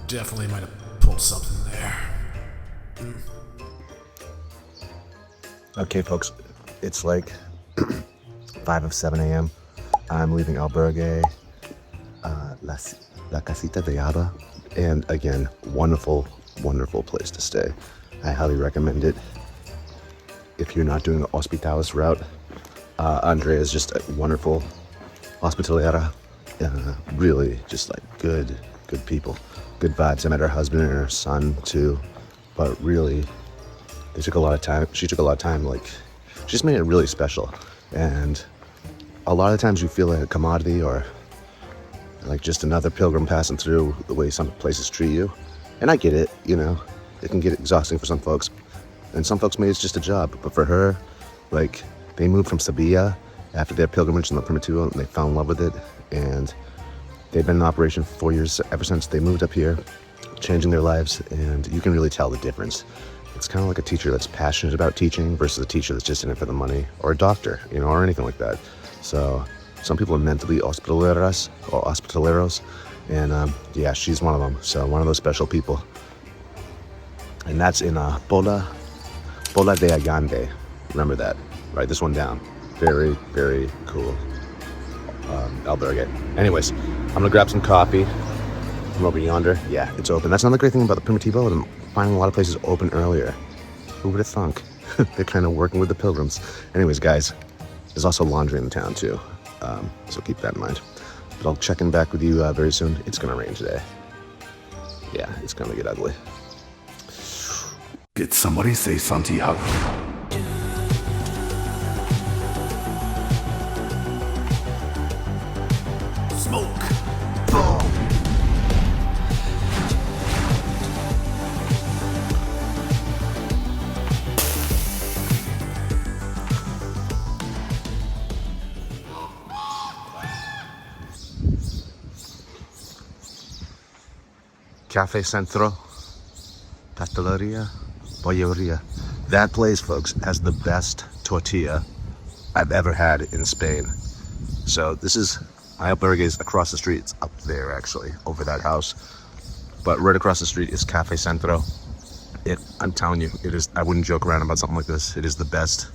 definitely might have pulled something there. Okay, folks, it's like 5 of 7 a.m. I'm leaving Albergue, La Casita de Aba, and again, wonderful, wonderful place to stay. I highly recommend it. If you're not doing the Hospitalis route, Andrea is just a wonderful hospitalera. Really, just like good people, good vibes. I met her husband and her son too, but really, they took a lot of time. She took a lot of time. Like, she just made it really special. And a lot of times you feel like a commodity or like just another pilgrim passing through the way some places treat you. And I get it, you know, it can get exhausting for some folks. And some folks maybe it's just a job. But for her, like, they moved from Sevilla after their pilgrimage in the Primitivo, and they fell in love with it. And they've been in operation for 4 years ever since they moved up here, changing their lives. And you can really tell the difference. It's kind of like a teacher that's passionate about teaching versus a teacher that's just in it for the money, or a doctor, you know, or anything like that. So some people are meant to be hospitaleras or hospitaleros, and yeah, she's one of them. So one of those special people. And that's in Pola de Allande. Remember that. Write this one down. Very, very cool albergue. Anyways, I'm gonna grab some coffee from over yonder. Yeah, it's open. That's another great thing about the Primitivo. I'm finding a lot of places open earlier. Who would have thunk? They're kind of working with the pilgrims. Anyways, guys, there's also laundry in the town too. So keep that in mind. But I'll check in back with you very soon. It's gonna rain today. Yeah, it's gonna get ugly. Did somebody say Santiago? Smoke! Cafe Centro, Pasteleria, Bolleria. That place, folks, has the best tortilla I've ever had in Spain. So this is, my albergue is across the street. It's up there, actually, over that house. But right across the street is Cafe Centro. I'm telling you, it is. I wouldn't joke around about something like this. It is the best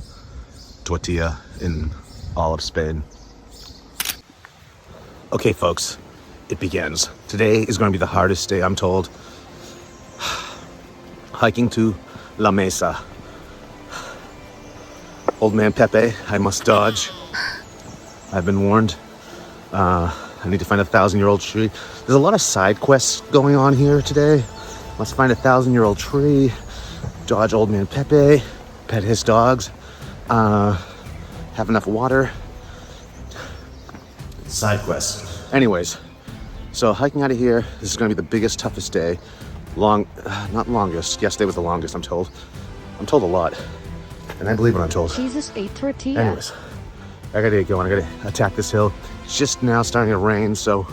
tortilla in all of Spain. Okay, folks. It begins. Today is going to be the hardest day, I'm told. Hiking to La Mesa. Old man Pepe, I must dodge. I've been warned. I need to find a 1,000-year-old tree. There's a lot of side quests going on here today. Must find a 1,000-year-old tree, dodge old man Pepe, pet his dogs, have enough water. Side quests. Anyways. So hiking out of here, this is going to be the biggest, toughest day. Not longest. Yesterday was the longest, I'm told. I'm told a lot. And I believe what I'm told. Jesus ate tortilla. Anyways, I gotta get going. I gotta attack this hill. It's just now starting to rain, so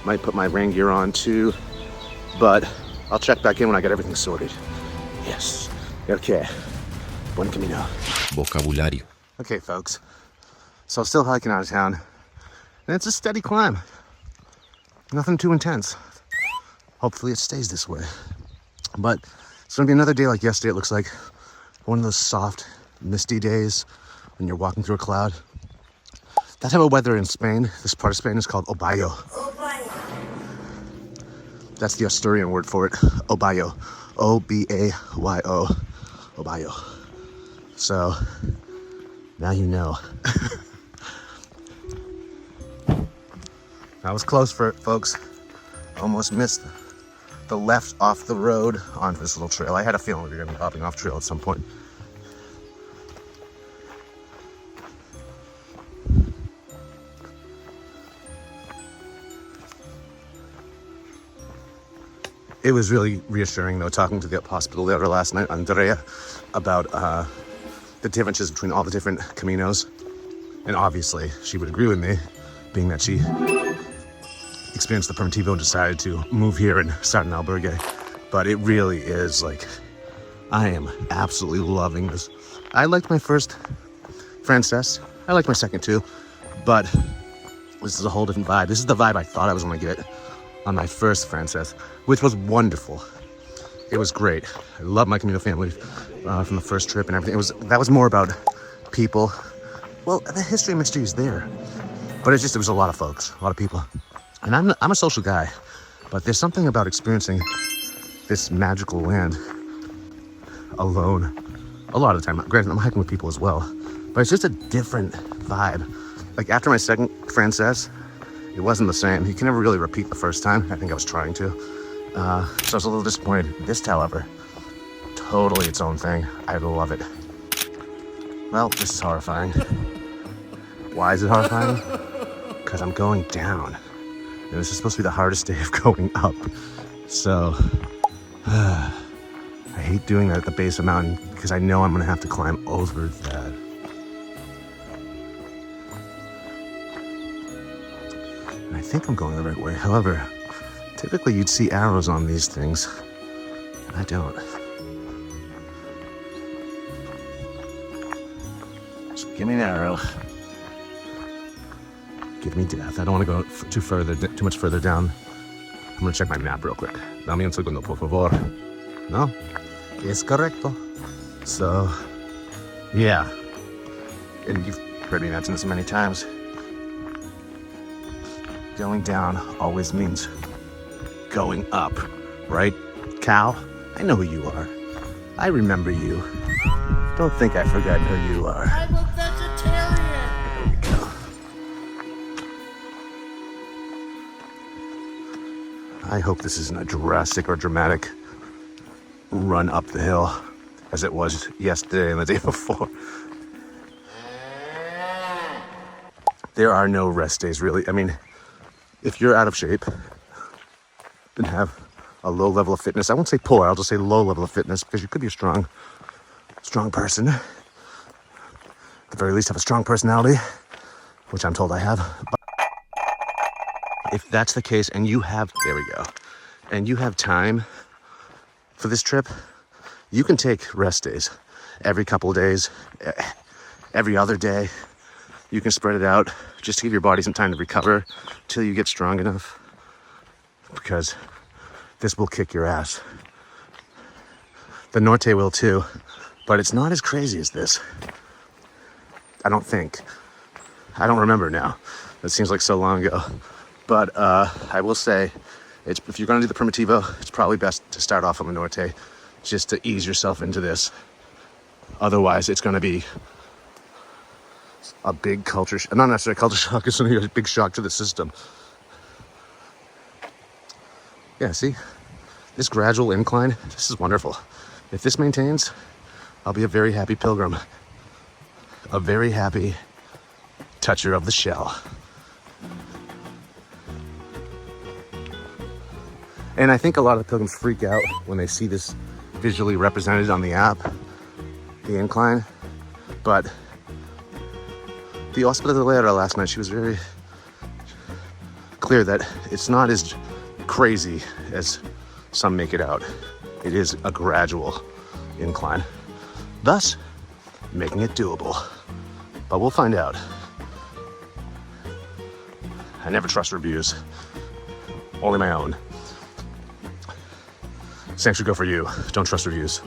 might put my rain gear on too. But I'll check back in when I get everything sorted. Yes. Okay. Buen camino. Vocabulario. Okay, folks. So I'm still hiking out of town. And it's a steady climb. Nothing too intense. Hopefully it stays this way. But it's gonna be another day like yesterday, it looks like. One of those soft, misty days when you're walking through a cloud. That type of weather in Spain, this part of Spain, is called obayo. That's the Asturian word for it, obayo. O-B-A-Y-O, obayo. So, now you know. I was close for it, folks. Almost missed the left off the road onto this little trail. I had a feeling we were going to be hopping off trail at some point. It was really reassuring, though, talking to the hospital there last night, Andrea, about the differences between all the different caminos. And obviously, she would agree with me, being that she experienced the Primitivo and decided to move here and start an albergue. But it really is like, I am absolutely loving this. I liked my first Frances. I like my second too, but this is a whole different vibe. This is the vibe I thought I was gonna get on my first Frances, which was wonderful. It was great. I love my Camino family from the first trip and everything. That was more about people. Well, the history and mystery is there, but it was a lot of folks, a lot of people. And I'm a social guy, but there's something about experiencing this magical land alone a lot of the time. Granted, I'm hiking with people as well, but it's just a different vibe. Like after my second Frances, it wasn't the same. You can never really repeat the first time. I think I was trying to. So I was a little disappointed. This, however, totally its own thing. I love it. Well, this is horrifying. Why is it horrifying? Because I'm going down. And this is supposed to be the hardest day of going up. So, I hate doing that at the base of the mountain because I know I'm gonna have to climb over that. And I think I'm going the right way. However, typically you'd see arrows on these things. I don't. So give me an arrow. Give me death. I don't want to go too much further down. I'm gonna check my map real quick. Dame un segundo, por favor. No? Es correcto. So, yeah. And you've heard me mention this many times. Going down always means going up, right? Cal, I know who you are. I remember you. Don't think I've forgotten who you are. I'm a vegetarian. There we go. I hope this isn't a drastic or dramatic run up the hill as it was yesterday and the day before. There are no rest days, really. I mean, if you're out of shape and have a low level of fitness, I won't say poor, I'll just say low level of fitness, because you could be a strong person. At the very least, have a strong personality, which I'm told I have. But if that's the case and you have, there we go, and you have time for this trip, you can take rest days every couple of days, every other day. You can spread it out just to give your body some time to recover till you get strong enough, because this will kick your ass. The Norte will too, but it's not as crazy as this. I don't think. I don't remember now. It seems like so long ago. But I will say, if you're gonna do the Primitivo, it's probably best to start off on the Norte just to ease yourself into this. Otherwise, it's gonna be a big culture, not necessarily a culture shock, it's gonna be a big shock to the system. Yeah, see? This gradual incline, this is wonderful. If this maintains, I'll be a very happy pilgrim. A very happy toucher of the shell. And I think a lot of pilgrims freak out when they see this visually represented on the app, the incline. But the hospitalera last night, she was very clear that it's not as crazy as some make it out. It is a gradual incline, thus making it doable. But we'll find out. I never trust reviews, only my own. Same should go for you. Don't trust reviews,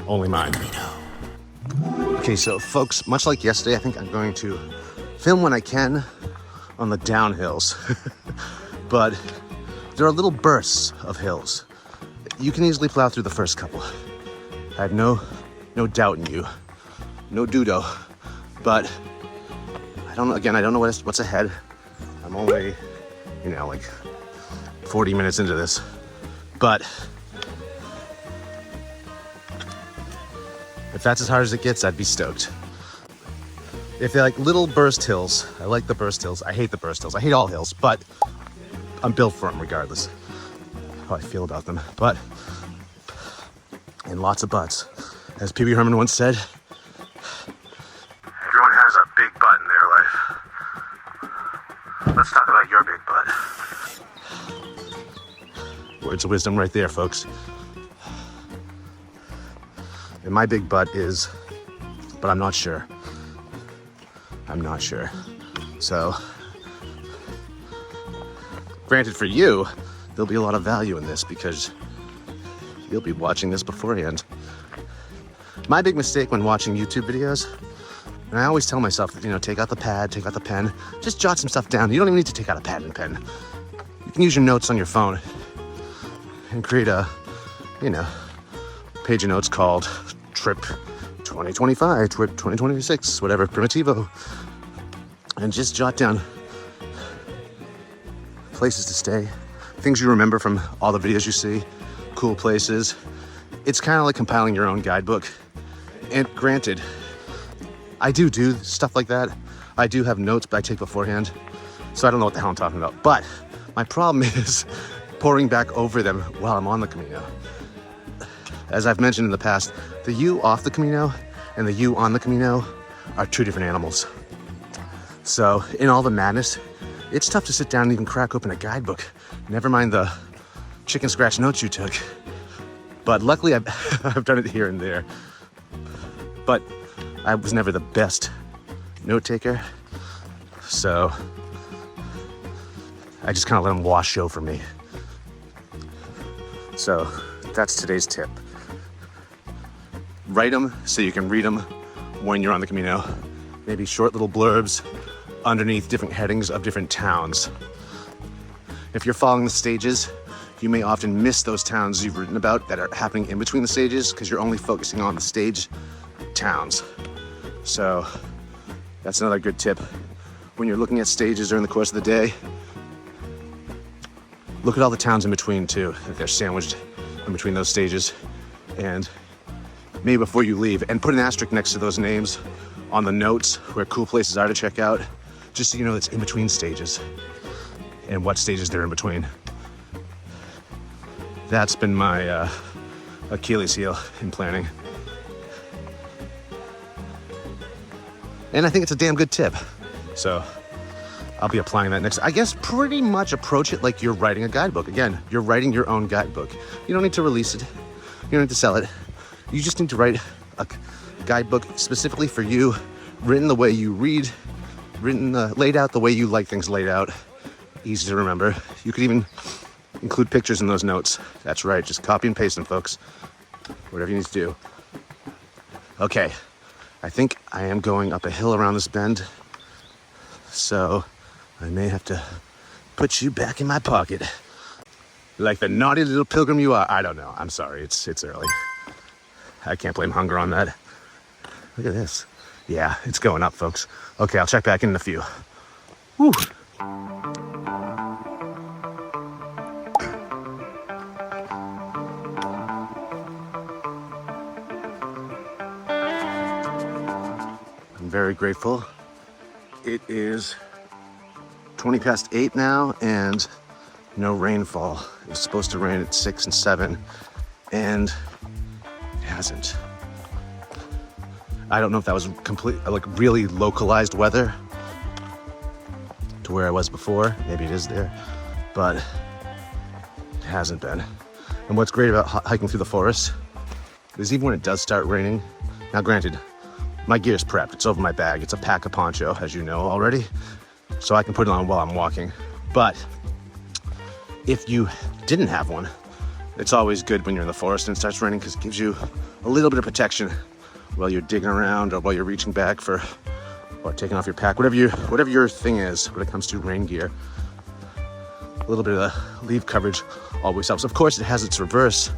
only mine. Okay, so folks, much like yesterday, I think I'm going to film when I can on the downhills. But there are little bursts of hills. You can easily plow through the first couple. I have no doubt in you, no dudo. But I don't know what's ahead. I'm only, like 40 minutes into this. But if that's as hard as it gets, I'd be stoked. If they're like little burst hills, I like the burst hills. I hate the burst hills. I hate all hills, but I'm built for them regardless. How I feel about them. But, and lots of butts. As P.B. Herman once said, everyone has a big butt in their life. Let's talk about your big butt. Words of wisdom right there, folks. And my big butt is, but I'm not sure. I'm not sure. So, granted for you, there'll be a lot of value in this because you'll be watching this beforehand. My big mistake when watching YouTube videos, and I always tell myself, take out the pad, take out the pen, just jot some stuff down. You don't even need to take out a pad and pen. You can use your notes on your phone and create a, page of notes called Trip 2025, Trip 2026, whatever, Primitivo. And just jot down places to stay, things you remember from all the videos you see, cool places. It's kind of like compiling your own guidebook. And granted, I do stuff like that. I do have notes I take beforehand, so I don't know what the hell I'm talking about. But my problem is pouring back over them while I'm on the Camino. As I've mentioned in the past, the you off the Camino and the you on the Camino are two different animals. So in all the madness, it's tough to sit down and even crack open a guidebook. Never mind the chicken scratch notes you took. But luckily I've done it here and there. But I was never the best note taker. So I just kind of let them wash over me. So that's today's tip. Write them so you can read them when you're on the Camino. Maybe short little blurbs underneath different headings of different towns. If you're following the stages, you may often miss those towns you've written about that are happening in between the stages because you're only focusing on the stage towns. So that's another good tip. When you're looking at stages during the course of the day, look at all the towns in between too, if they're sandwiched in between those stages. And maybe before you leave, and put an asterisk next to those names on the notes where cool places are to check out, just so you know it's in between stages and what stages they're in between. That's been my Achilles heel in planning. And I think it's a damn good tip. So I'll be applying that next. I guess pretty much approach it like you're writing a guidebook. Again, you're writing your own guidebook. You don't need to release it. You don't need to sell it. You just need to write a guidebook specifically for you, written the way you read, laid out the way you like things laid out. Easy to remember. You could even include pictures in those notes. That's right, just copy and paste them, folks. Whatever you need to do. Okay, I think I am going up a hill around this bend, so I may have to put you back in my pocket. Like the naughty little pilgrim you are. I don't know, I'm sorry, it's early. I can't blame hunger on that. Look at this. Yeah, it's going up, folks. Okay, I'll check back in a few. Whew. I'm very grateful. It is 20 past 8 now and no rainfall. It was supposed to rain at 6 and 7 and it hasn't. I don't know if that was really localized weather to where I was before. Maybe it is there, but it hasn't been. And what's great about hiking through the forest is even when it does start raining, now granted, my gear is prepped. It's over my bag. It's a pack a poncho, as you know already, so I can put it on while I'm walking. But if you didn't have one, it's always good when you're in the forest and it starts raining because it gives you a little bit of protection while you're digging around or while you're reaching back for, or taking off your pack, whatever your thing is when it comes to rain gear. A little bit of the leaf coverage always helps. Of course, it has its reverse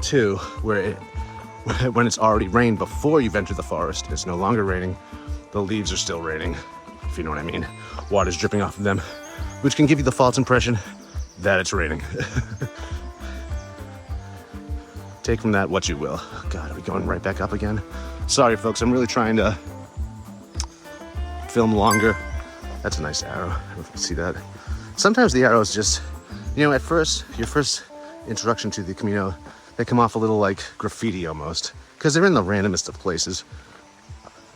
too, where when it's already rained before you've entered the forest, it's no longer raining, the leaves are still raining, if you know what I mean. Water's dripping off of them, which can give you the false impression that it's raining. Take from that what you will. God, are we going right back up again? Sorry, folks, I'm really trying to film longer. That's a nice arrow. I don't know if you can see that. Sometimes the arrows just, at first, your first introduction to the Camino, they come off a little like graffiti almost, because they're in the randomest of places.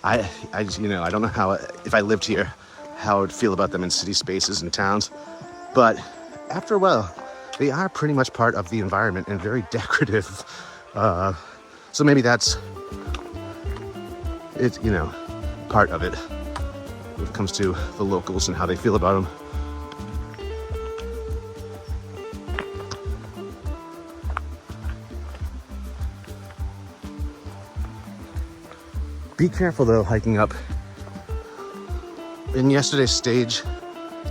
I don't know how, if I lived here, how I would feel about them in city spaces and towns, but after a while, they are pretty much part of the environment and very decorative. So maybe that's it, part of it when it comes to the locals and how they feel about them. Be careful though, hiking up. In yesterday's stage,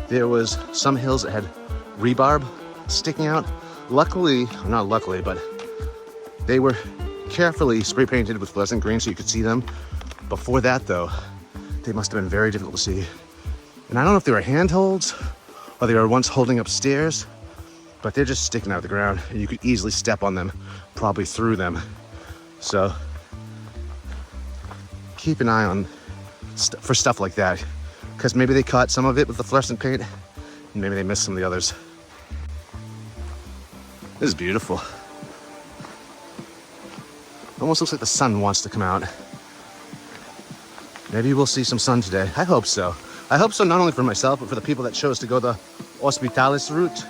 there was some hills that had rebarb sticking out. Luckily, not luckily, but they were carefully spray painted with fluorescent green so you could see them. Before that though, they must have been very difficult to see. And I don't know if they were handholds or they were once holding up stairs, but they're just sticking out of the ground and you could easily step on them, probably through them. So keep an eye on for stuff like that, because maybe they caught some of it with the fluorescent paint and maybe they missed some of the others. This is beautiful. Almost looks like the sun wants to come out. Maybe we'll see some sun today. I hope so. I hope so, not only for myself, but for the people that chose to go the Hospitalis route.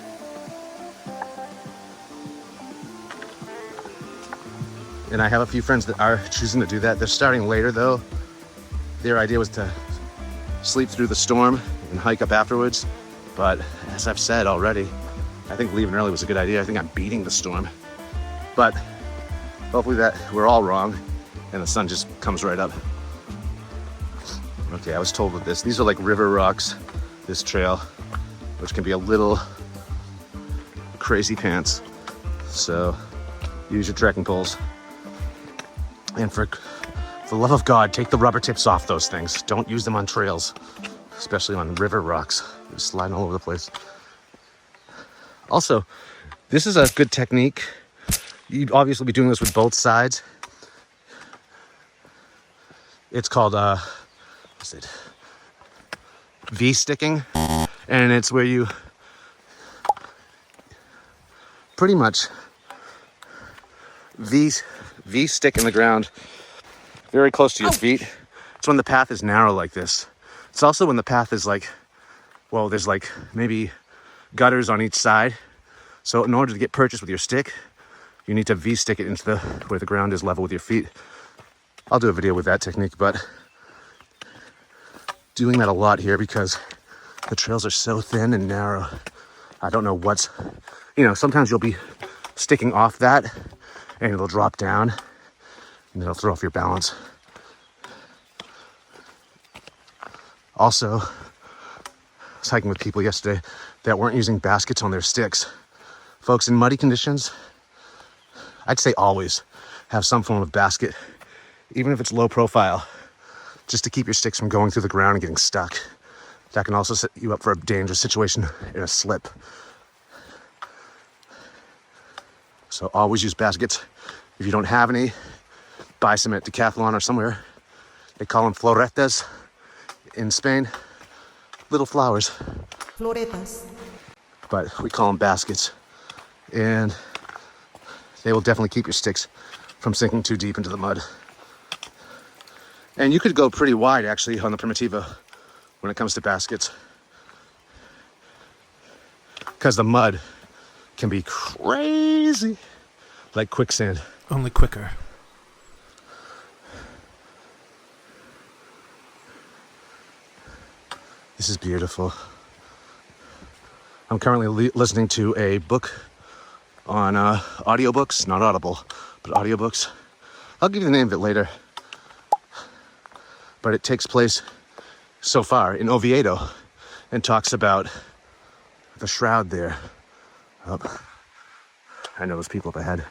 And I have a few friends that are choosing to do that. They're starting later though. Their idea was to sleep through the storm and hike up afterwards. But as I've said already, I think leaving early was a good idea. I think I'm beating the storm. But hopefully that we're all wrong and the sun just comes right up. Okay, I was told with this. These are like river rocks, this trail, which can be a little crazy pants. So use your trekking poles. And for the love of God, take the rubber tips off those things. Don't use them on trails, especially on river rocks. They're sliding all over the place. Also, this is a good technique. You'd obviously be doing this with both sides. It's called, what's it? V-sticking. And it's where you pretty much V-stick in the ground very close to your feet. It's when the path is narrow like this. It's also when the path is like, well, there's like maybe gutters on each side. So in order to get purchase with your stick, you need to V-stick it into where the ground is level with your feet. I'll do a video with that technique, but doing that a lot here because the trails are so thin and narrow. I don't know what's, sometimes you'll be sticking off that and it'll drop down and it'll throw off your balance. Also, I was hiking with people yesterday that weren't using baskets on their sticks. Folks, in muddy conditions, I'd say always have some form of basket, even if it's low profile, just to keep your sticks from going through the ground and getting stuck. That can also set you up for a dangerous situation in a slip. So always use baskets. If you don't have any, buy some at Decathlon or somewhere. They call them floretas in Spain. Little flowers. Floretas. But we call them baskets. And they will definitely keep your sticks from sinking too deep into the mud. And you could go pretty wide actually on the Primitivo when it comes to baskets, because the mud can be crazy, like quicksand. Only quicker. This is beautiful. I'm currently listening to a book on audiobooks, not Audible, but audiobooks. I'll give you the name of it later. But it takes place so far in Oviedo and talks about the shroud there. Oh, I know those people up ahead.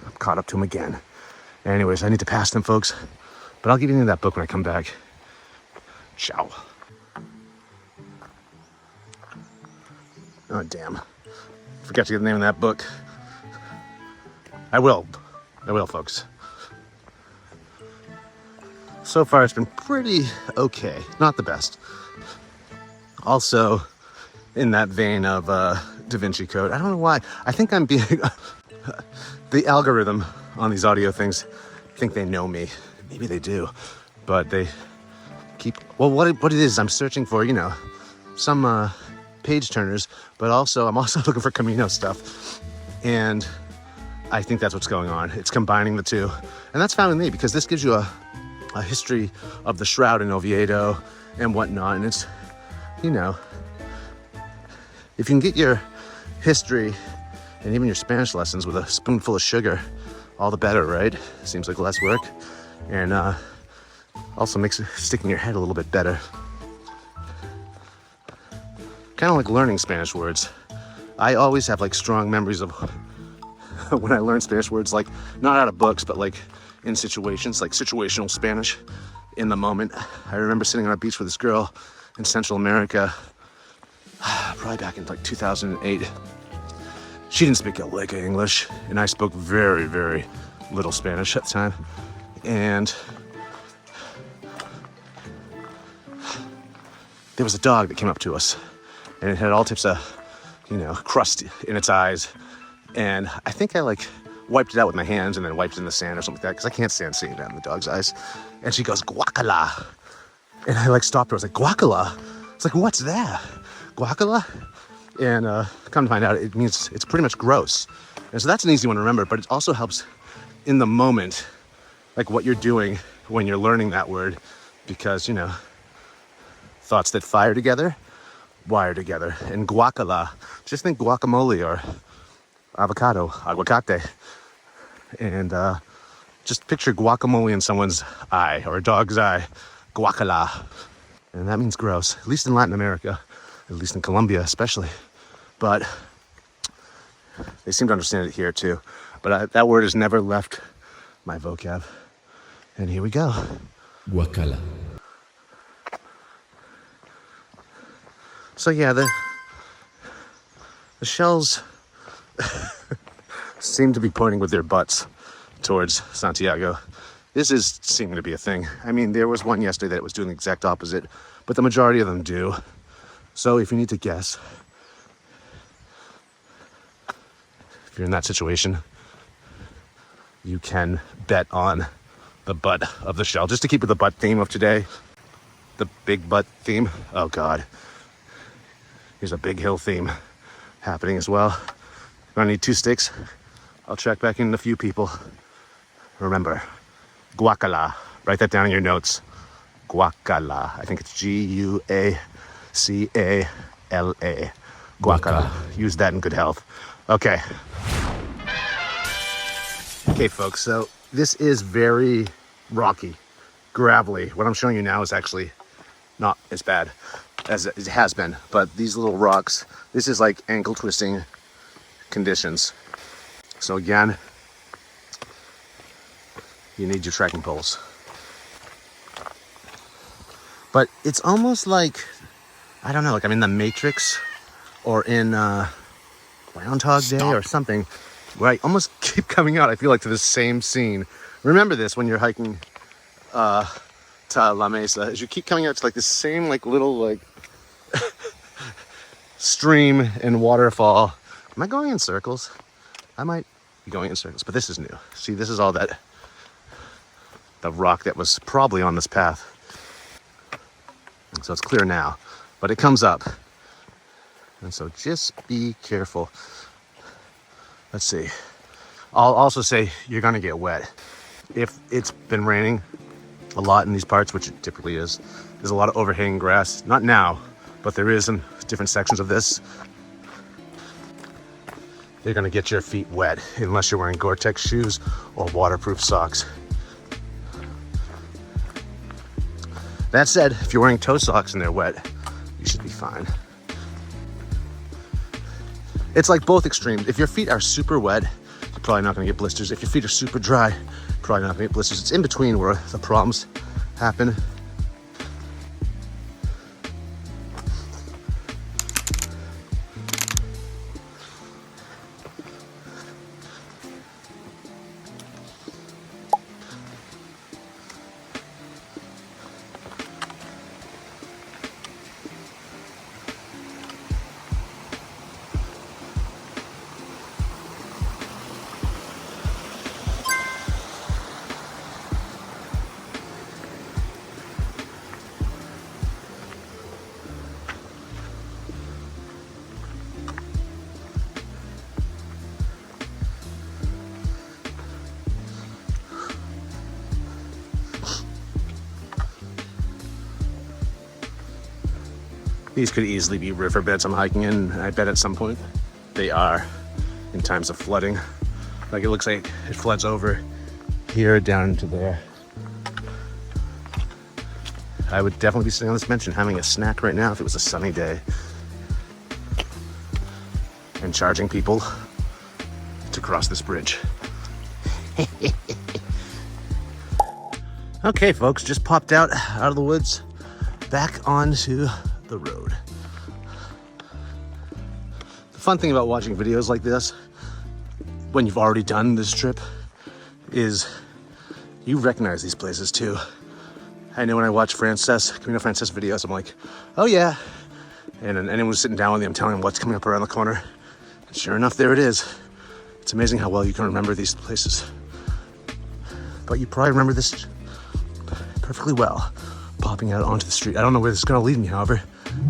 I'm caught up to them again. Anyways, I need to pass them, folks. But I'll give you the name of that book when I come back. Ciao. Oh, damn. Forgot to get the name of that book. I will, folks. So far, it's been pretty okay. Not the best. Also, in that vein of Da Vinci Code, I don't know why. I think I'm being... the algorithm on these audio things think they know me. Maybe they do. But they keep... Well, what it is, I'm searching for, some page turners, but also I'm also looking for Camino stuff. And I think that's what's going on. It's combining the two. And that's fine with me, because this gives you a history of the shroud in Oviedo and whatnot. And it's, if you can get your history and even your Spanish lessons with a spoonful of sugar, all the better, right? Seems like less work. And Also makes sticking your head a little bit better. Kind of like learning Spanish words. I always have like strong memories of when I learned Spanish words, like not out of books, but like in situations, like situational Spanish in the moment. I remember sitting on a beach with this girl in Central America, probably back in like 2008. She didn't speak a lick of English, and I spoke very, very little Spanish at the time. And there was a dog that came up to us, and it had all types of, crust in its eyes. And I think I like wiped it out with my hands and then wiped it in the sand or something like that, because I can't stand seeing that in the dog's eyes. And she goes, guacala. And I like stopped her. I was like, guacala? It's like, what's that? Guacala? And come to find out, it means it's pretty much gross. And so that's an easy one to remember, but it also helps in the moment, like what you're doing when you're learning that word, because, thoughts that fire together, wire together. And guacala, just think guacamole or avocado, aguacate. And just picture guacamole in someone's eye or a dog's eye, guacala. And that means gross, at least in Latin America, at least in Colombia especially. But they seem to understand it here too. But that word has never left my vocab. And here we go. Guacala. So yeah, the shells seem to be pointing with their butts towards Santiago. This is seeming to be a thing. I mean, there was one yesterday that was doing the exact opposite, but the majority of them do. So if you need to guess, if you're in that situation, you can bet on the butt of the shell. Just to keep with the butt theme of today, the big butt theme. Oh God, here's a big hill theme happening as well. Gonna need 2 sticks. I'll check back in a few people. Remember, guacala. Write that down in your notes. Guacala. I think it's Guacala. Guacala. Use that in good health. Okay. Okay, folks. So this is very rocky, gravelly. What I'm showing you now is actually not as bad as it has been. But these little rocks, this is like ankle twisting conditions. So again, you need your trekking poles. But it's almost like, I don't know, like I'm in the Matrix or in Groundhog Day or something, where I almost keep coming out, I feel like, to the same scene. Remember this when you're hiking to La Mesa, as you keep coming out to like the same like little like stream and waterfall. Am I going in circles? I might be going in circles, but this is new. See, this is all that, the rock that was probably on this path. So it's clear now, but it comes up. And so just be careful. Let's see. I'll also say you're gonna get wet. If it's been raining a lot in these parts, which it typically is, there's a lot of overhanging grass. Not now, but there is in different sections of this. You're gonna get your feet wet unless you're wearing Gore-Tex shoes or waterproof socks. That said, if you're wearing toe socks and they're wet, you should be fine. It's like both extremes. If your feet are super wet, you're probably not gonna get blisters. If your feet are super dry, you're probably not gonna get blisters. It's in between where the problems happen. These could easily be riverbeds I'm hiking in. I bet at some point they are in times of flooding. Like it looks like it floods over here down into there. I would definitely be sitting on this bench and having a snack right now if it was a sunny day. And charging people to cross this bridge. Okay, folks, just popped out of the woods, back onto the road. The fun thing about watching videos like this, when you've already done this trip, is you recognize these places too. I know when I watch Camino Frances videos, I'm like, oh yeah. And then anyone who's sitting down with me, I'm telling them what's coming up around the corner. And sure enough, there it is. It's amazing how well you can remember these places. But you probably remember this perfectly well, popping out onto the street. I don't know where this is gonna lead me, however,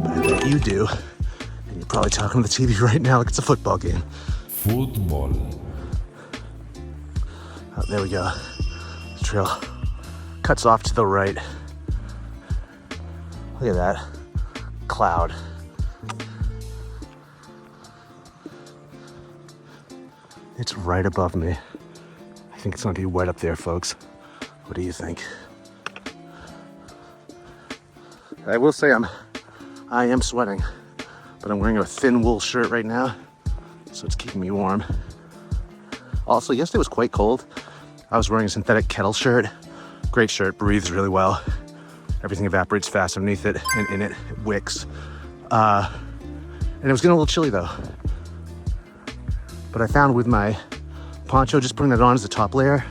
but I bet you do. And you're probably talking to the TV right now like it's a football game. Football. Oh, there we go. The trail cuts off to the right. Look at that cloud. It's right above me. I think it's gonna be wet up there, folks. What do you think? I will say I am sweating, but I'm wearing a thin wool shirt right now, so it's keeping me warm. Also, yesterday was quite cold. I was wearing a synthetic kettle shirt. Great shirt, breathes really well. Everything evaporates fast underneath it, and in it, it wicks. And it was getting a little chilly though. But I found with my poncho, just putting that on as a top layer,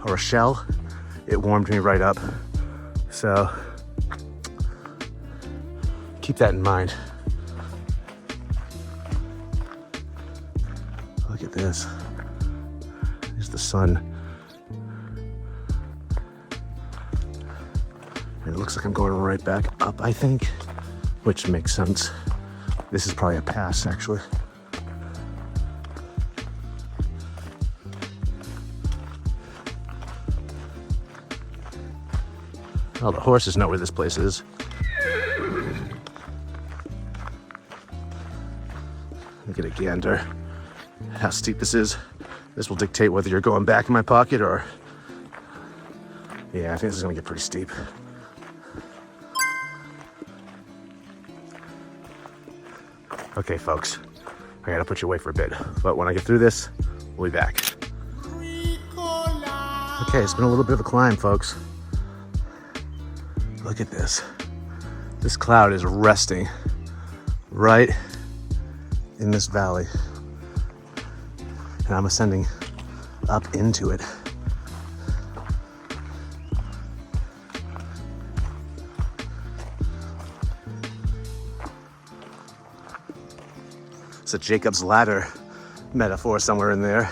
or a shell, it warmed me right up. So, keep that in mind. Look at this. There's the sun. And it looks like I'm going right back up, I think, which makes sense. This is probably a pass, actually. Oh, the horses know where this place is. Look at a gander. How steep this is. This will dictate whether you're going back in my pocket or... Yeah, I think this is gonna get pretty steep. Okay, folks. I gotta put you away for a bit. But when I get through this, we'll be back. Okay, it's been a little bit of a climb, folks. Look at this. This cloud is resting right in this valley. And I'm ascending up into it. It's a Jacob's ladder metaphor somewhere in there.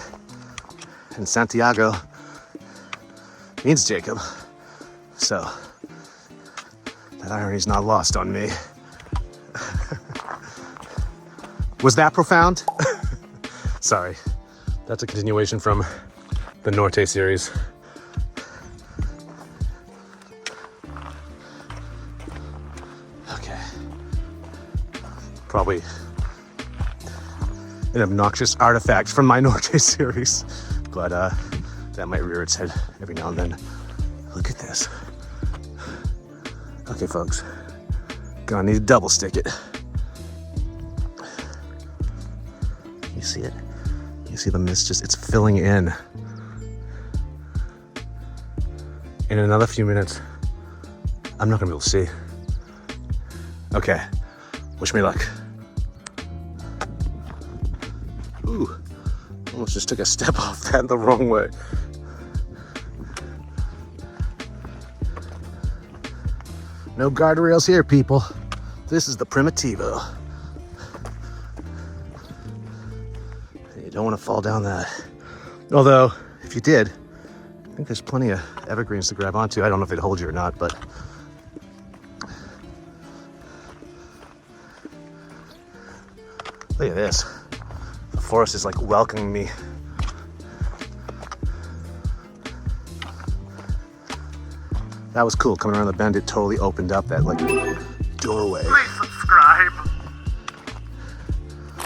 And Santiago means Jacob. So that irony's not lost on me. Was that profound? Sorry. That's a continuation from the Norte series. Okay. Probably an obnoxious artifact from my Norte series, but that might rear its head every now and then. Look at this. Okay, folks, gonna need to double stick it. You see it? You see the mist it's filling in. In another few minutes, I'm not gonna be able to see. Okay, wish me luck. Ooh, almost just took a step off that the wrong way. No guardrails here, people. This is the Primitivo. You don't want to fall down that. Although, if you did, I think there's plenty of evergreens to grab onto. I don't know if they'd hold you or not, but... Look at this. The forest is like welcoming me. That was cool. Coming around the bend, it totally opened up that like doorway. Please subscribe.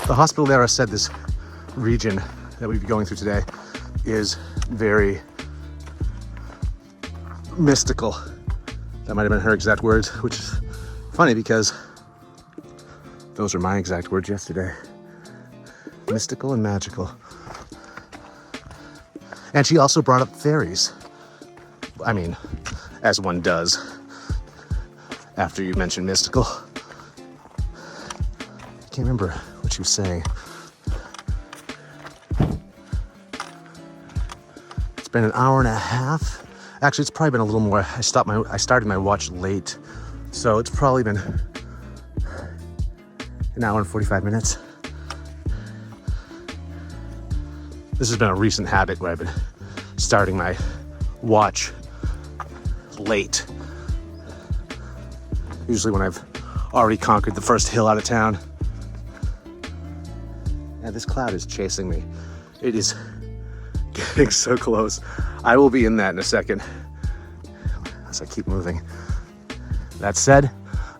The hospital there said this region that we'd be going through today is very mystical. That might have been her exact words, which is funny because those are my exact words yesterday. Mystical and magical. And she also brought up fairies. I mean, as one does after you mention mystical. I can't remember what she was saying. It's been an hour and a half. Actually, it's probably been a little more. I started my watch late, so it's probably been an hour and 45 minutes. This has been a recent habit where I've been starting my watch late. Usually when I've already conquered the first hill out of town. And this cloud is chasing me. It is getting so close. I will be in that in a second as I keep moving. That said,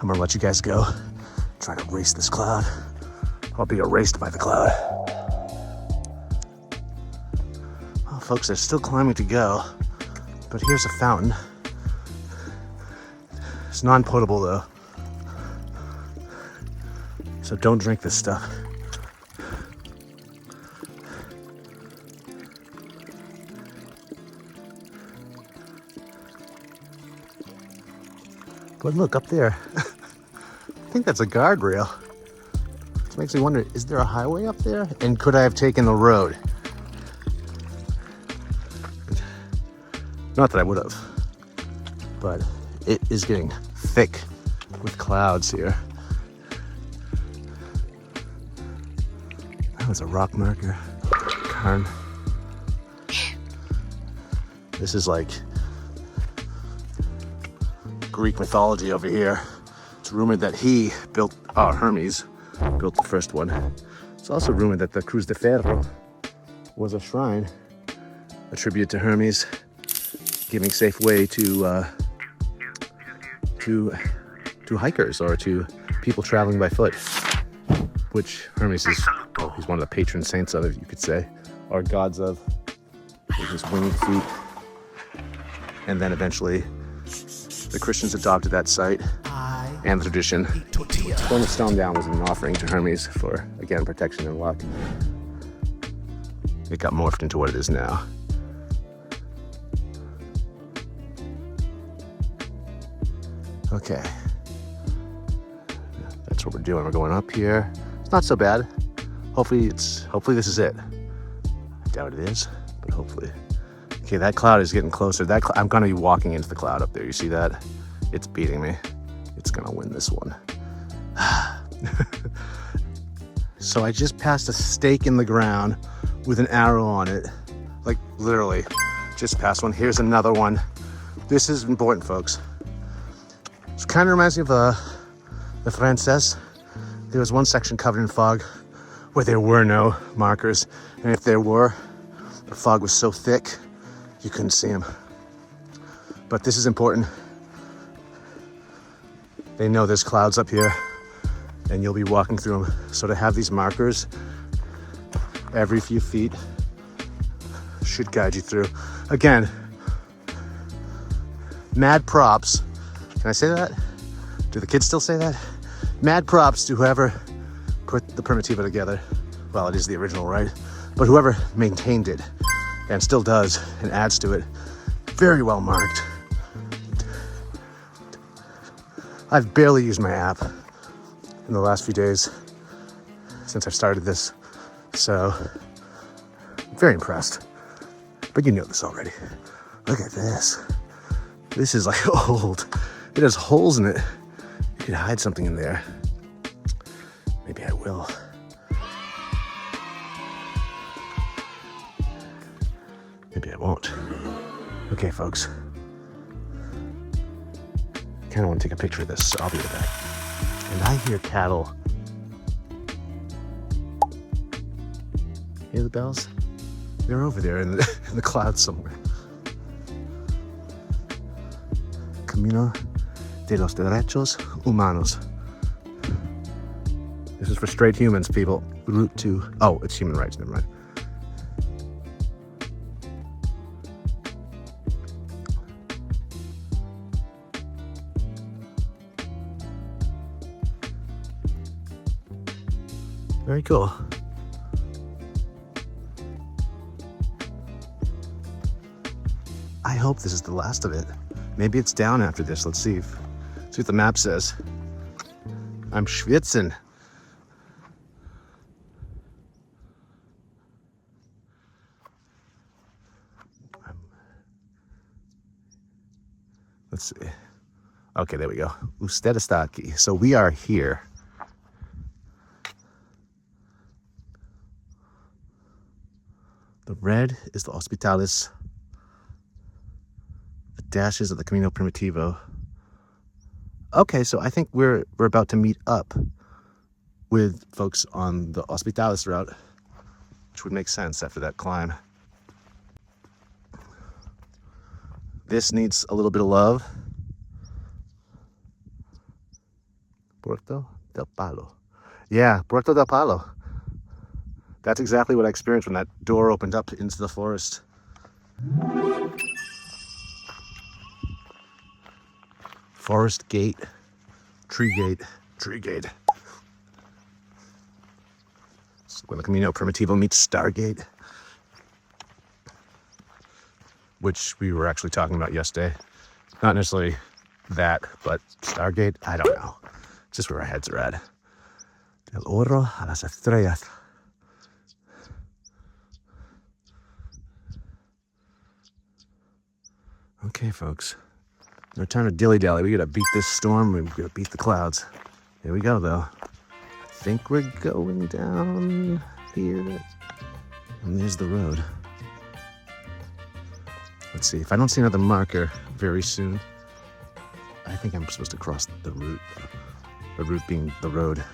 I'm gonna let you guys go. Try to race this cloud. I'll be erased by the cloud. Well, folks, there's still climbing to go, but here's a fountain. It's non-potable though, so don't drink this stuff. But look up there. I think that's a guardrail. Which makes me wonder, is there a highway up there? And could I have taken the road? Not that I would have, but it is getting thick with clouds here. That was a rock marker. Cairn. This is like Greek mythology over here. It's rumored that Hermes built the first one. It's also rumored that the Cruz de Ferro was a shrine, a tribute to Hermes, giving safe way to hikers or to people traveling by foot, which Hermes is, he's one of the patron saints of it, you could say, or gods of, with his winged feet. And then eventually the Christians adopted that site and the tradition. Throwing a stone down was an offering to Hermes for, again, protection and luck. It got morphed into what it is now. Okay. That's what we're doing. We're going up here. It's not so bad. Hopefully this is it. I doubt it is, but hopefully. Okay, that cloud is getting closer. I'm gonna be walking into the cloud up there. You see that? It's beating me. It's gonna win this one. So I just passed a stake in the ground with an arrow on it. Like literally, just passed one. Here's another one. This is important, folks. It kind of reminds me of the Frances. There was one section covered in fog where there were no markers. And if there were, the fog was so thick, you couldn't see them. But this is important. They know there's clouds up here and you'll be walking through them. So to have these markers every few feet should guide you through. Again, mad props. Can I say that? Do the kids still say that? Mad props to whoever put the Primitivo together. Well, it is the original, right? But whoever maintained it and still does and adds to it. Very well marked. I've barely used my app in the last few days since I've started this. So, I'm very impressed. But you know this already. Look at this. This is like old. It has holes in it. You could hide something in there. Maybe I will. Maybe I won't. Okay, folks. Kind of want to take a picture of this, so I'll be right back. And I hear cattle. Hear the bells? They're over there in the clouds somewhere. Camino de los Derechos Humanos. This is for straight humans, people. Route to... Oh, it's human rights, never mind. Very cool. I hope this is the last of it. Maybe it's down after this. Let's see what the map says. I'm schwitzen. Let's see. Okay, there we go. Usted está aquí. So we are here. The red is the Hospitalis. The dashes are the Camino Primitivo. Okay, so I think we're about to meet up with folks on the Hospitalis route, which would make sense after that climb. This needs a little bit of love. Puerto del Palo. Yeah, Puerto del Palo. That's exactly what I experienced when that door opened up into the forest. Forest gate, tree gate, tree gate. It's when the Camino Primitivo meets Stargate, which we were actually talking about yesterday. Not necessarily that, but Stargate, I don't know. Just where our heads are at. Del oro a las estrellas. Okay, folks. No time to dilly-dally. We gotta beat this storm. We gotta beat the clouds. Here we go, though. I think we're going down here. And there's the road. Let's see. If I don't see another marker very soon, I think I'm supposed to cross the route. The route being the road.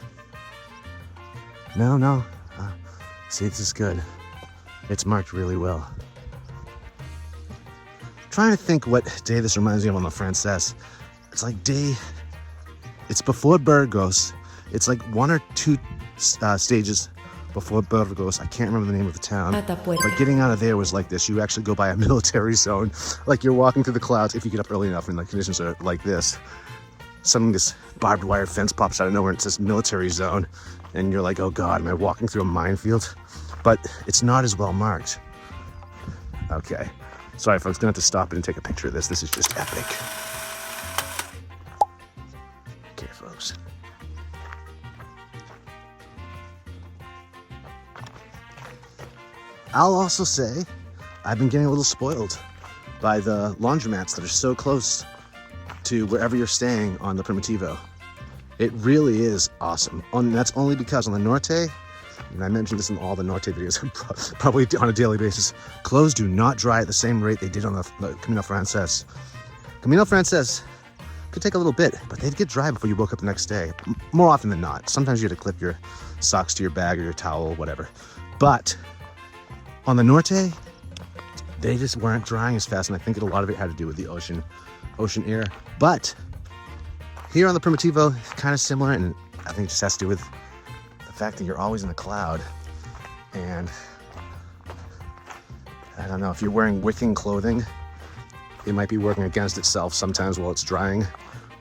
No. See, this is good. It's marked really well. Trying to think what day this reminds me of on the Frances. It's like it's before Burgos. It's like 1 or 2 stages before Burgos. I can't remember the name of the town. But getting out of there was like this. You actually go by a military zone. Like you're walking through the clouds if you get up early enough and the conditions are like this. Suddenly this barbed wire fence pops out of nowhere and it says military zone. And you're like, oh God, am I walking through a minefield? But it's not as well marked. Okay. Sorry, folks, gonna have to stop and take a picture of this. This is just epic. Okay, folks. I'll also say I've been getting a little spoiled by the laundromats that are so close to wherever you're staying on the Primitivo. It really is awesome. And that's only because on the Norte, and I mentioned this in all the Norte videos, probably on a daily basis, clothes do not dry at the same rate they did on the Camino Frances. Camino Frances could take a little bit, but they'd get dry before you woke up the next day. More often than not. Sometimes you had to clip your socks to your bag or your towel or whatever. But on the Norte, they just weren't drying as fast, and I think a lot of it had to do with the ocean air. But here on the Primitivo, kind of similar, and I think it just has to do with the fact that you're always in the cloud. And I don't know, if you're wearing wicking clothing, it might be working against itself sometimes while it's drying,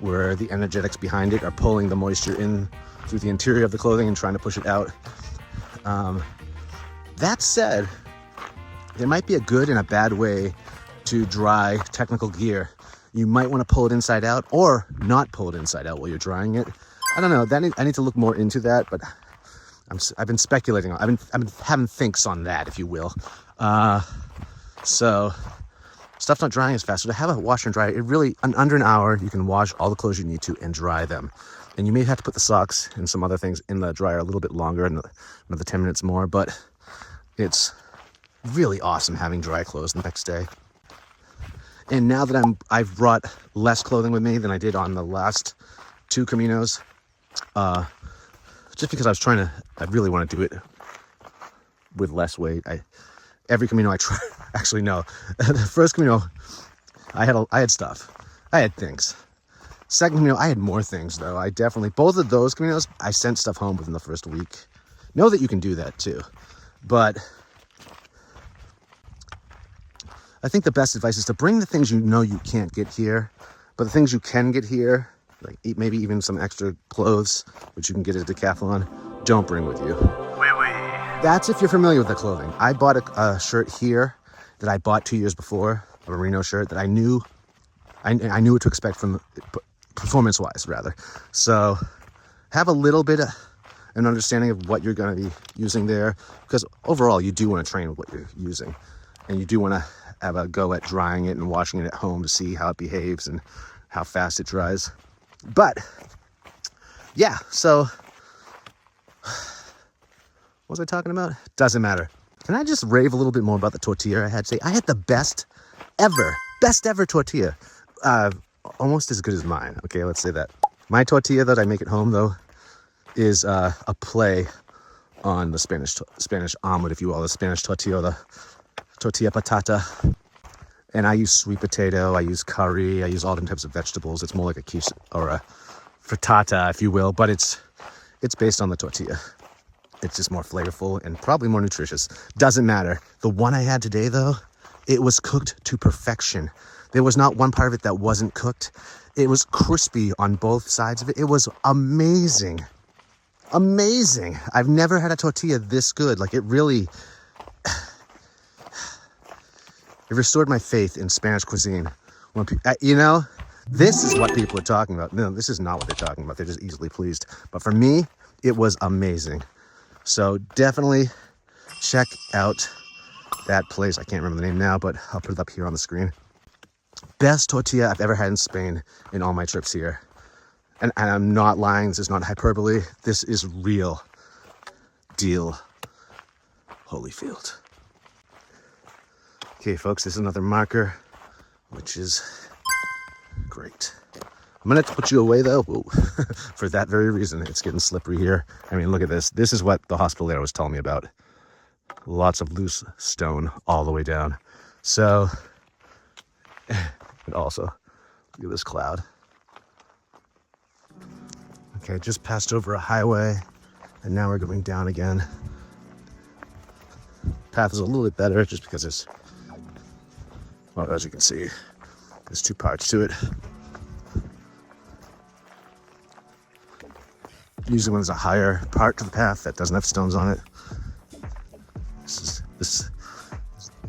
where the energetics behind it are pulling the moisture in through the interior of the clothing and trying to push it out. That said, there might be a good and a bad way to dry technical gear. You might want to pull it inside out or not pull it inside out while you're drying it. I don't know. I need to look more into that, but I've been speculating. I've been having thinks on that, if you will. So stuff's not drying as fast. So to have a washer and dryer, it really, in under an hour, you can wash all the clothes you need to and dry them. And you may have to put the socks and some other things in the dryer a little bit longer, another 10 minutes more, but it's really awesome having dry clothes the next day. And now that I've brought less clothing with me than I did on the last 2 Caminos, just because I really want to do it with less weight. Every Camino I try, actually no, the first Camino, I had stuff, I had things. Second Camino, I had more things though. Both of those Caminos, I sent stuff home within the first week. Know that you can do that too, but I think the best advice is to bring the things you know you can't get here, but the things you can get here, like maybe even some extra clothes, which you can get at Decathlon, don't bring with you. That's if you're familiar with the clothing. I bought a shirt here that I bought 2 years before, a merino shirt that I knew what to expect from performance-wise, rather. So have a little bit of an understanding of what you're going to be using there, because overall you do want to train with what you're using, and you do want to have a go at drying it and washing it at home to see how it behaves and how fast it dries. But yeah, so what was I talking about? Doesn't matter. Can I just rave a little bit more about the tortilla I had today? I had the best ever tortilla. Almost as good as mine. Okay, let's say that. My tortilla that I make at home, though, is a play on the Spanish omelet, if you will, the Spanish tortilla, the tortilla patata. And I use sweet potato, I use curry, I use all different types of vegetables. It's more like a quiche or a frittata, if you will, but it's based on the tortilla. It's just more flavorful and probably more nutritious. Doesn't matter. The one I had today, though, it was cooked to perfection. There was not one part of it that wasn't cooked. It was crispy on both sides of it. It was amazing. Amazing. I've never had a tortilla this good. Like, it really... It restored my faith in Spanish cuisine. When this is what people are talking about. No, this is not what they're talking about. They're just easily pleased. But for me, it was amazing. So definitely check out that place. I can't remember the name now, but I'll put it up here on the screen. Best tortilla I've ever had in Spain in all my trips here. And I'm not lying. This is not hyperbole. This is real deal. Holyfield. Okay, folks, this is another marker, which is great. I'm going to put you away, though, for that very reason. It's getting slippery here. I mean, look at this. This is what the hospital was telling me about. Lots of loose stone all the way down. So, and also, look at this cloud. Okay, just passed over a highway, and now we're going down again. Path is a little bit better just because it's, well, as you can see, there's two parts to it. Usually when there's a higher part to the path that doesn't have stones on it. This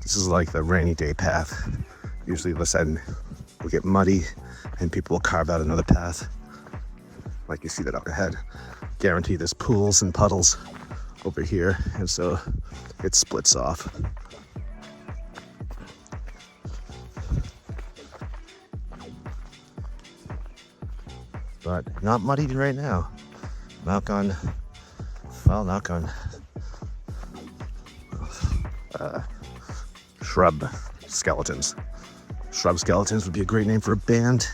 is like the rainy day path. Usually all of a sudden will get muddy and people will carve out another path. Like you see that out ahead. Guarantee there's pools and puddles over here, and so it splits off. But not muddy right now. Knock on shrub skeletons. Shrub skeletons would be a great name for a band.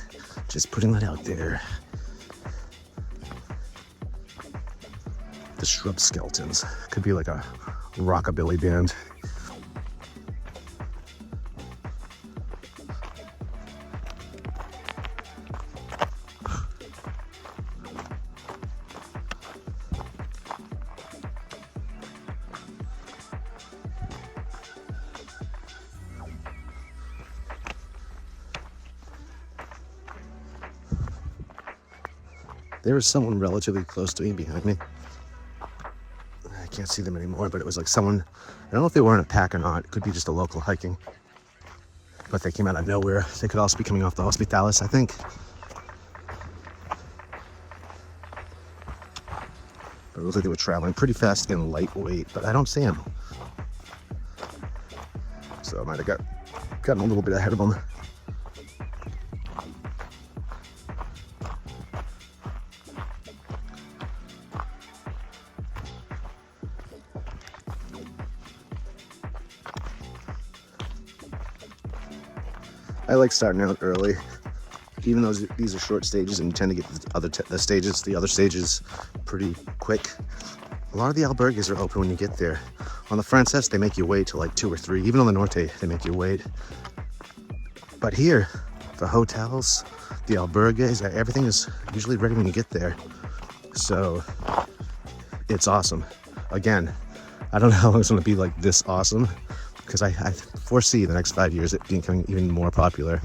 Just putting that out there. The Shrub Skeletons. Could be like a rockabilly band. There was someone relatively close to me behind me. I can't see them anymore, but it was like someone, I don't know if they were in a pack or not. It could be just a local hiking. But they came out of nowhere. They could also be coming off the Hospitalis, I think. But it looks like they were traveling pretty fast and lightweight, but I don't see them. So I might have gotten a little bit ahead of them. I like starting out early, even though these are short stages and you tend to get the other stages pretty quick. A lot of the albergues are open when you get there. On the Frances, they make you wait till like 2 or 3. Even on the Norte, they make you wait. But here, the hotels, the albergues, everything is usually ready when you get there. So it's awesome. Again, I don't know how long it's going to be like this awesome, because I foresee the next 5 years it becoming even more popular.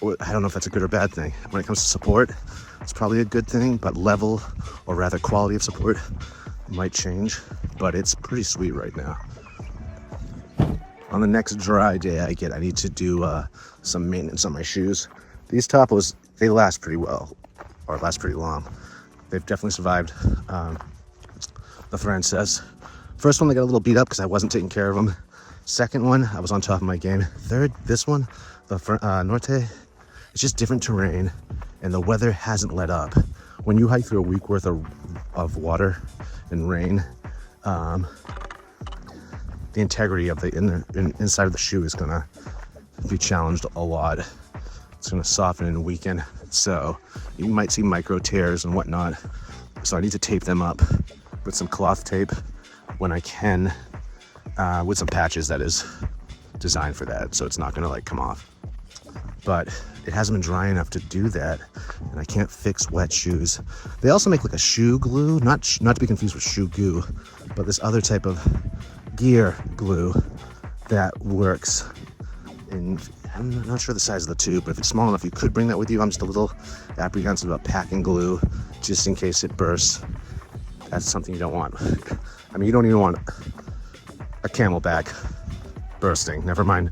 I don't know if that's a good or bad thing. When it comes to support, it's probably a good thing, but level, or rather quality of support, might change. but it's pretty sweet right now. On the next dry day I need to do some maintenance on my shoes. These Topos, they last pretty well, or last pretty long. They've definitely survived the Frances. First one, they got a little beat up because I wasn't taking care of them. Second one, I was on top of my game. Third, this one, the Norte, it's just different terrain and the weather hasn't let up. When you hike through a week worth of water and rain, the integrity of the inside of the shoe is gonna be challenged a lot. It's gonna soften and weaken. So you might see micro tears and whatnot. So I need to tape them up with some cloth tape when I can, with some patches that is designed for that. So it's not gonna like come off. But it hasn't been dry enough to do that, and I can't fix wet shoes. They also make like a shoe glue, not to be confused with shoe goo, but this other type of gear glue that works in, I'm not sure the size of the tube, but if it's small enough, you could bring that with you. I'm just a little apprehensive about packing glue just in case it bursts. That's something you don't want. I mean, you don't even want a camelback bursting, never mind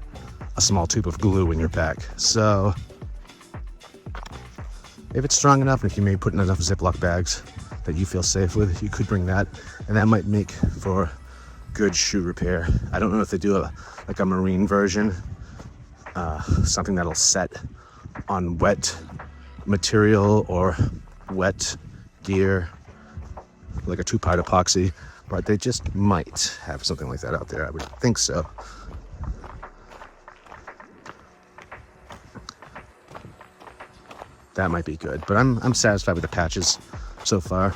a small tube of glue in your pack. So if it's strong enough, and if you may put in enough Ziploc bags that you feel safe with, you could bring that, and that might make for good shoe repair. I don't know if they do like a marine version, something that'll set on wet material or wet gear, like a 2-part epoxy, but they just might have something like that out there. I would think so. That might be good, but I'm satisfied with the patches so far.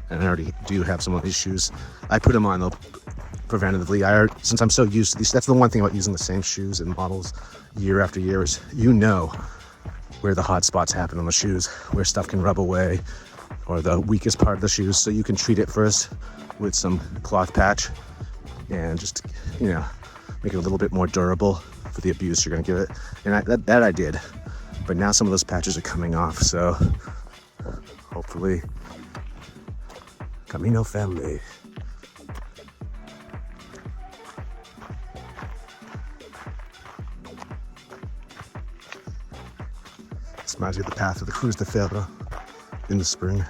And I already do have some of these shoes. I put them on though preventatively. Since I'm so used to these, that's the one thing about using the same shoes and models year after year is you know where the hot spots happen on the shoes, where stuff can rub away, or the weakest part of the shoes. So you can treat it first with some cloth patch and just, you know, make it a little bit more durable for the abuse you're gonna give it. And that I did, but now some of those patches are coming off. So hopefully, Camino family. This reminds me of the path of the Cruz de Ferro in the spring.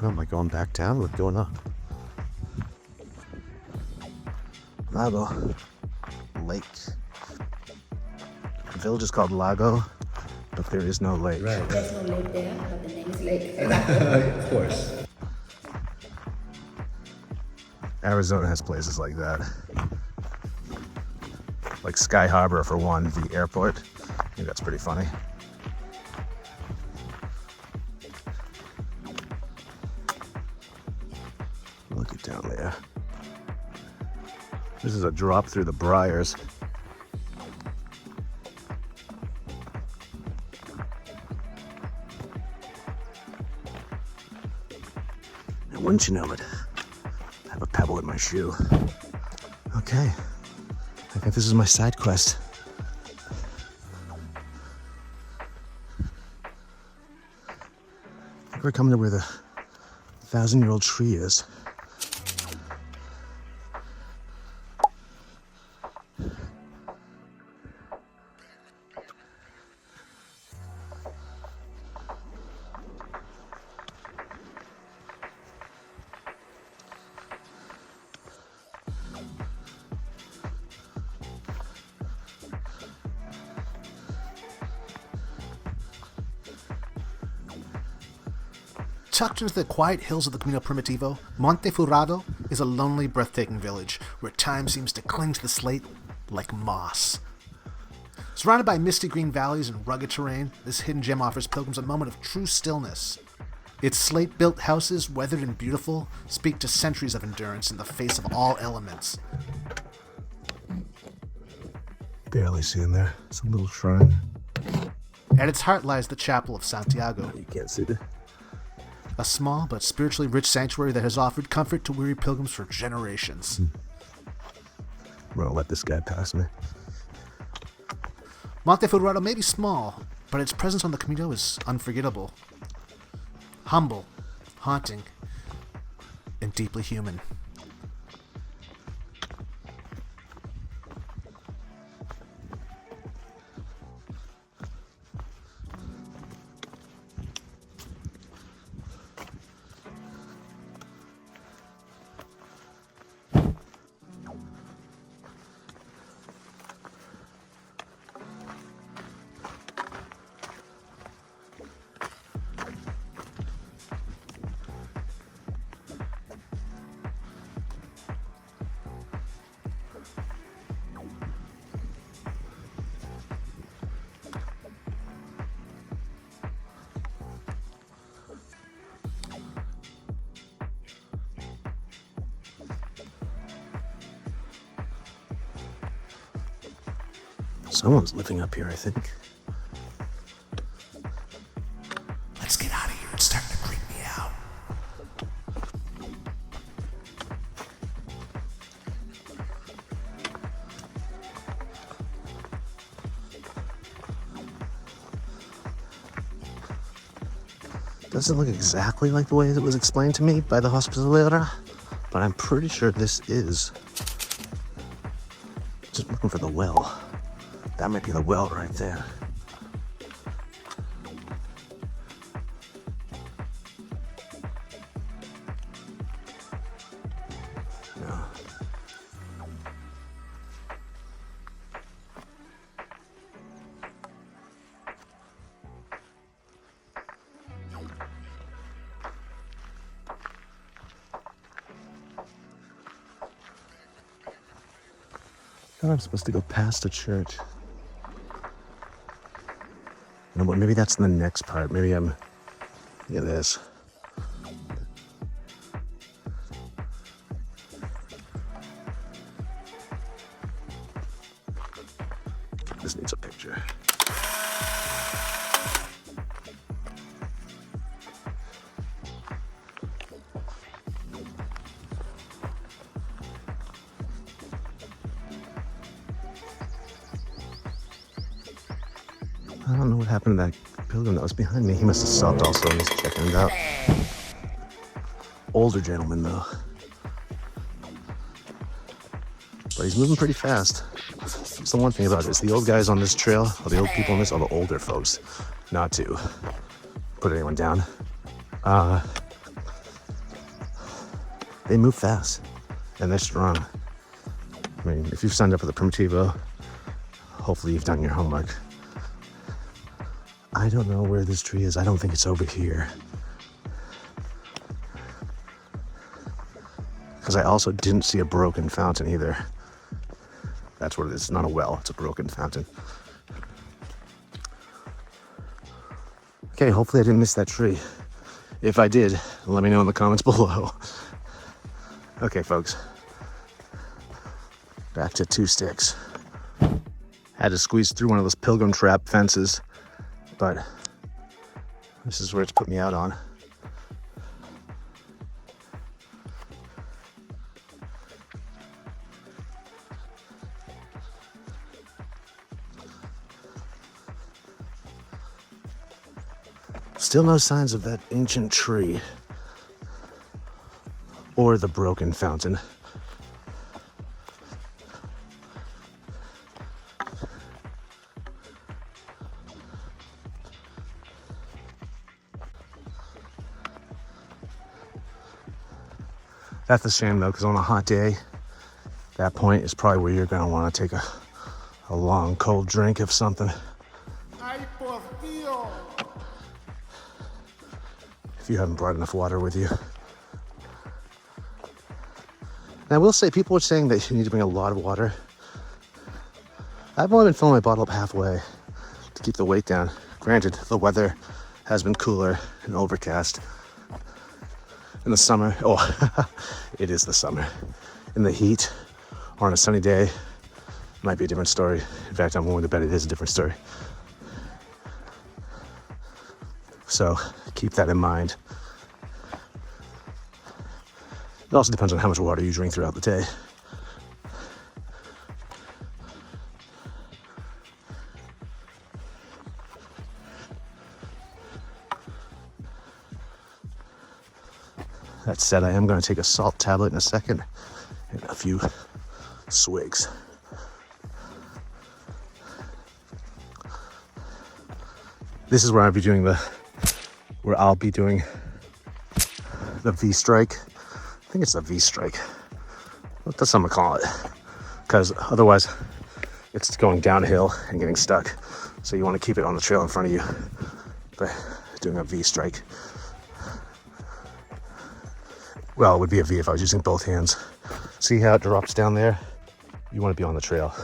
Oh, am I going back down? What's going on? Lago. Lake. The village is called Lago, but there is no lake. Right. There's no lake there, but the name is Lake. Of course. Arizona has places like that. Like Sky Harbor for one, the airport. I think that's pretty funny. Look at down there. This is a drop through the briars. And wouldn't you know it, I have a pebble in my shoe. Okay, I think this is my side quest. I think we're coming to where the 1,000-year-old tree is. Tucked into the quiet hills of the Camino Primitivo, Monte Furado is a lonely, breathtaking village where time seems to cling to the slate like moss. Surrounded by misty green valleys and rugged terrain, this hidden gem offers pilgrims a moment of true stillness. Its slate-built houses, weathered and beautiful, speak to centuries of endurance in the face of all elements. Barely see in there. It's a little shrine. At its heart lies the Chapel of Santiago, You can't see it. a small but spiritually rich sanctuary that has offered comfort to weary pilgrims for generations. I'm gonna let this guy pass me. Monte Furado may be small, but its presence on the Camino is unforgettable. Humble, haunting, and deeply human. Someone's living up here, I think. Let's get out of here. It's starting to creep me out. Doesn't look exactly like the way it was explained to me by the hospitalera, but I'm pretty sure this is. Just looking for the well. That might be the well right there. No. thought I'm supposed to go past a church. You know what? Maybe that's in the next part. Maybe I'm. Look at this. This needs a picture. I don't know what happened to that pilgrim that was behind me. He must have stopped also and he's checking it out. Older gentleman though. But he's moving pretty fast. That's the one thing about it is the old guys on this trail, or the old people on this, are the older folks. Not to put anyone down. They move fast and they're strong. I mean, if you've signed up for the Primitivo, hopefully you've done your homework. I don't know where this tree is. I don't think it's over here. Because I also didn't see a broken fountain either. That's what it is. It's not a well, it's a broken fountain. Okay, hopefully I didn't miss that tree. If I did, let me know in the comments below. Okay, folks. Back to 2 sticks. Had to squeeze through one of those pilgrim trap fences. But this is where it's put me out on. Still no signs of that ancient tree or the broken fountain. That's a shame though, because on a hot day, that point is probably where you're gonna want to take a long cold drink of something. Ay, por Dios. if you haven't brought enough water with you. And I will say, people are saying that you need to bring a lot of water. I've only been filling my bottle up halfway to keep the weight down. Granted, the weather has been cooler and overcast. In the summer, it is the summer. In the heat, or on a sunny day, it might be a different story. In fact, I'm willing to bet it is a different story. So keep that in mind. It also depends on how much water you drink throughout the day. That said, I am going to take a salt tablet in a second and a few swigs. This is where I'll be doing the V strike. I think it's the V strike. What does someone call it? Because otherwise it's going downhill and getting stuck. So you want to keep it on the trail in front of you by doing a V strike. Well, it would be a V if I was using both hands. See how it drops down there? You want to be on the trail.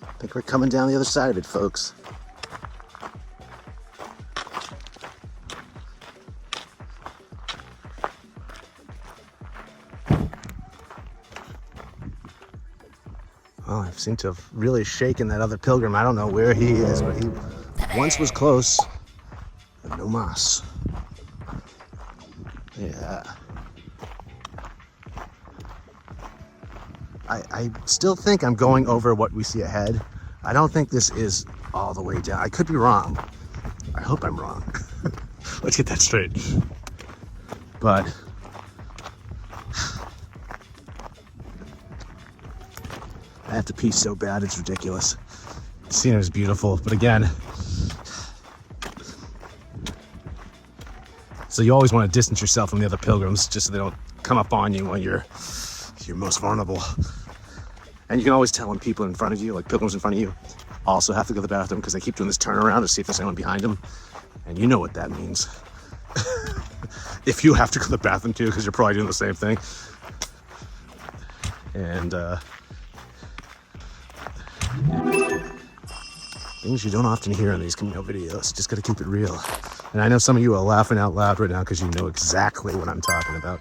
I think we're coming down the other side of it, folks. Well, I seem to have really shaken that other pilgrim. I don't know where he is, but he once was close. But no mas. Yeah. I still think I'm going over what we see ahead. I don't think this is all the way down. I could be wrong. I hope I'm wrong. Let's get that straight. But I have to pee so bad, it's ridiculous. The scenery is beautiful, but again, so you always want to distance yourself from the other pilgrims just so they don't come up on you when you're most vulnerable. And you can always tell when people in front of you, like pilgrims in front of you, also have to go to the bathroom because they keep doing this turnaround to see if there's anyone behind them. And you know what that means. If you have to go to the bathroom too, because you're probably doing the same thing. And things you don't often hear in these Camino videos. Just gotta keep it real. And I know some of you are laughing out loud right now because you know exactly what I'm talking about.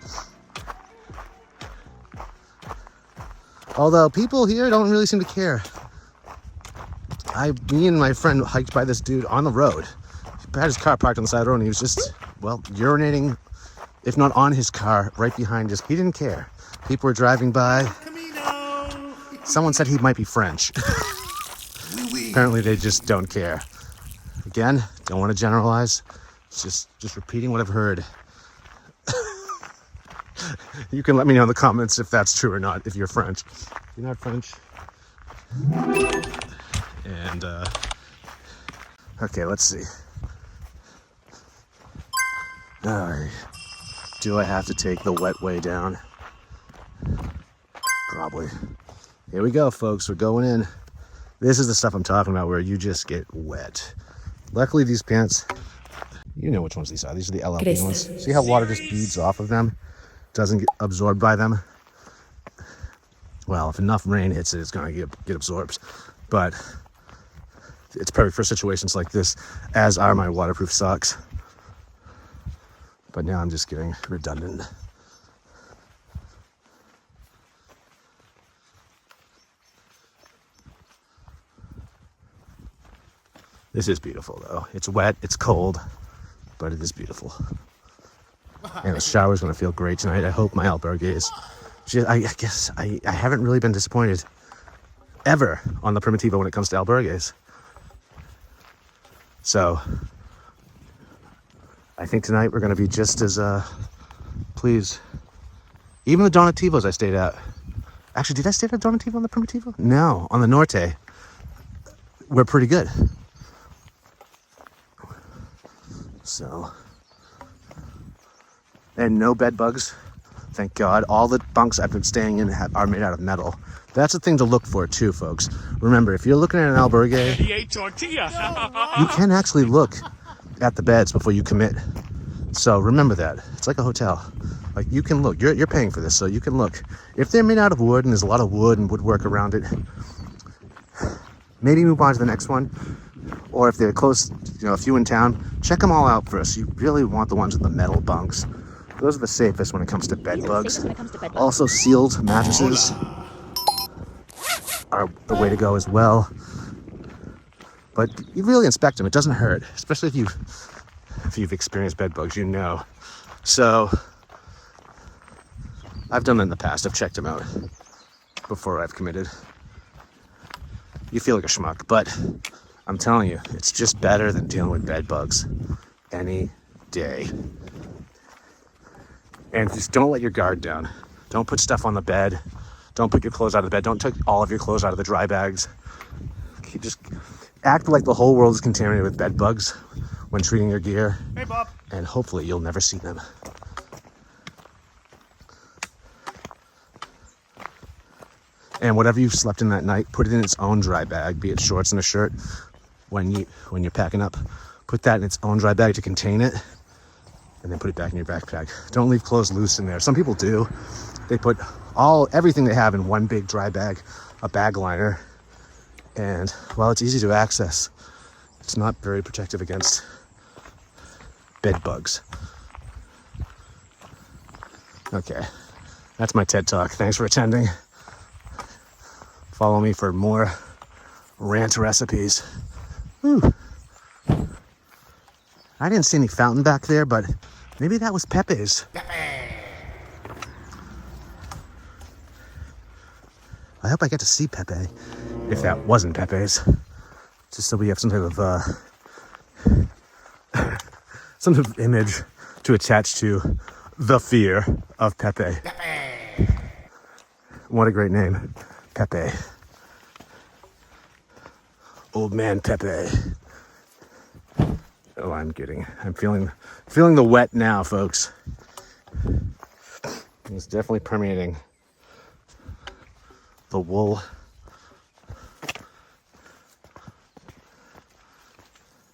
Although people here don't really seem to care. Me and my friend hiked by this dude on the road. He had his car parked on the side of the road and he was just, urinating, if not on his car, right behind us. He didn't care. People were driving by. Camino. Someone said he might be French. Apparently they just don't care. Again, don't want to generalize. It's just repeating what I've heard. You can let me know in the comments if that's true or not, if you're French. If you're not French. And, okay, let's see. Alright. Do I have to take the wet way down? Probably. Here we go, folks. We're going in. This is the stuff I'm talking about where you just get wet. Luckily, these pants, you know which ones these are. These are the LLP ones. See how water just beads off of them? Doesn't get absorbed by them. Well, if enough rain hits it, it's going to get absorbed. But it's perfect for situations like this, as are my waterproof socks. But now I'm just getting redundant. This is beautiful though. It's wet, it's cold, but it is beautiful. And the shower's gonna feel great tonight. I hope my albergue is. I guess I haven't really been disappointed ever on the Primitivo when it comes to albergues. So I think tonight we're gonna be just as pleased. Even the Donativos I stayed at. Actually, did I stay at a Donativo on the Primitivo? No, on the Norte. We're pretty good. So, and no bed bugs, thank God. All the bunks I've been staying in are made out of metal. That's the thing to look for too, folks. Remember, if you're looking at an albergue, you can actually look at the beds before you commit. So remember that. It's like a hotel. Like, you can look. You're paying for this, so you can look. If they're made out of wood and there's a lot of wood and woodwork around it, maybe move on to the next one. Or if they're close, a few in town, check them all out first. You really want the ones with the metal bunks. Those are the safest when it comes to bed bugs. Also, sealed mattresses are the way to go as well. But you really inspect them. It doesn't hurt, especially if you've experienced bed bugs, you know. So I've done that in the past. I've checked them out before I've committed. You feel like a schmuck, but I'm telling you, it's just better than dealing with bed bugs any day. And just don't let your guard down. Don't put stuff on the bed. Don't put your clothes out of the bed. Don't take all of your clothes out of the dry bags. You just act like the whole world is contaminated with bed bugs when treating your gear. Hey, Bob. And hopefully you'll never see them. And whatever you've slept in that night, put it in its own dry bag, be it shorts and a shirt. When you're packing up, put that in its own dry bag to contain it, and then put it back in your backpack. Don't leave clothes loose in there. Some people do. They put everything they have in one big dry bag, a bag liner, and while it's easy to access, it's not very protective against bed bugs. Okay, that's my TED Talk. Thanks for attending. Follow me for more rant recipes. Whew. I didn't see any fountain back there, but maybe that was Pepe's. I hope I get to see Pepe, if that wasn't Pepe's. Just so we have some type of image to attach to the fear of Pepe. What a great name, Pepe. Old man Pepe. Oh, I'm kidding. I'm feeling the wet now, folks. It's definitely permeating the wool.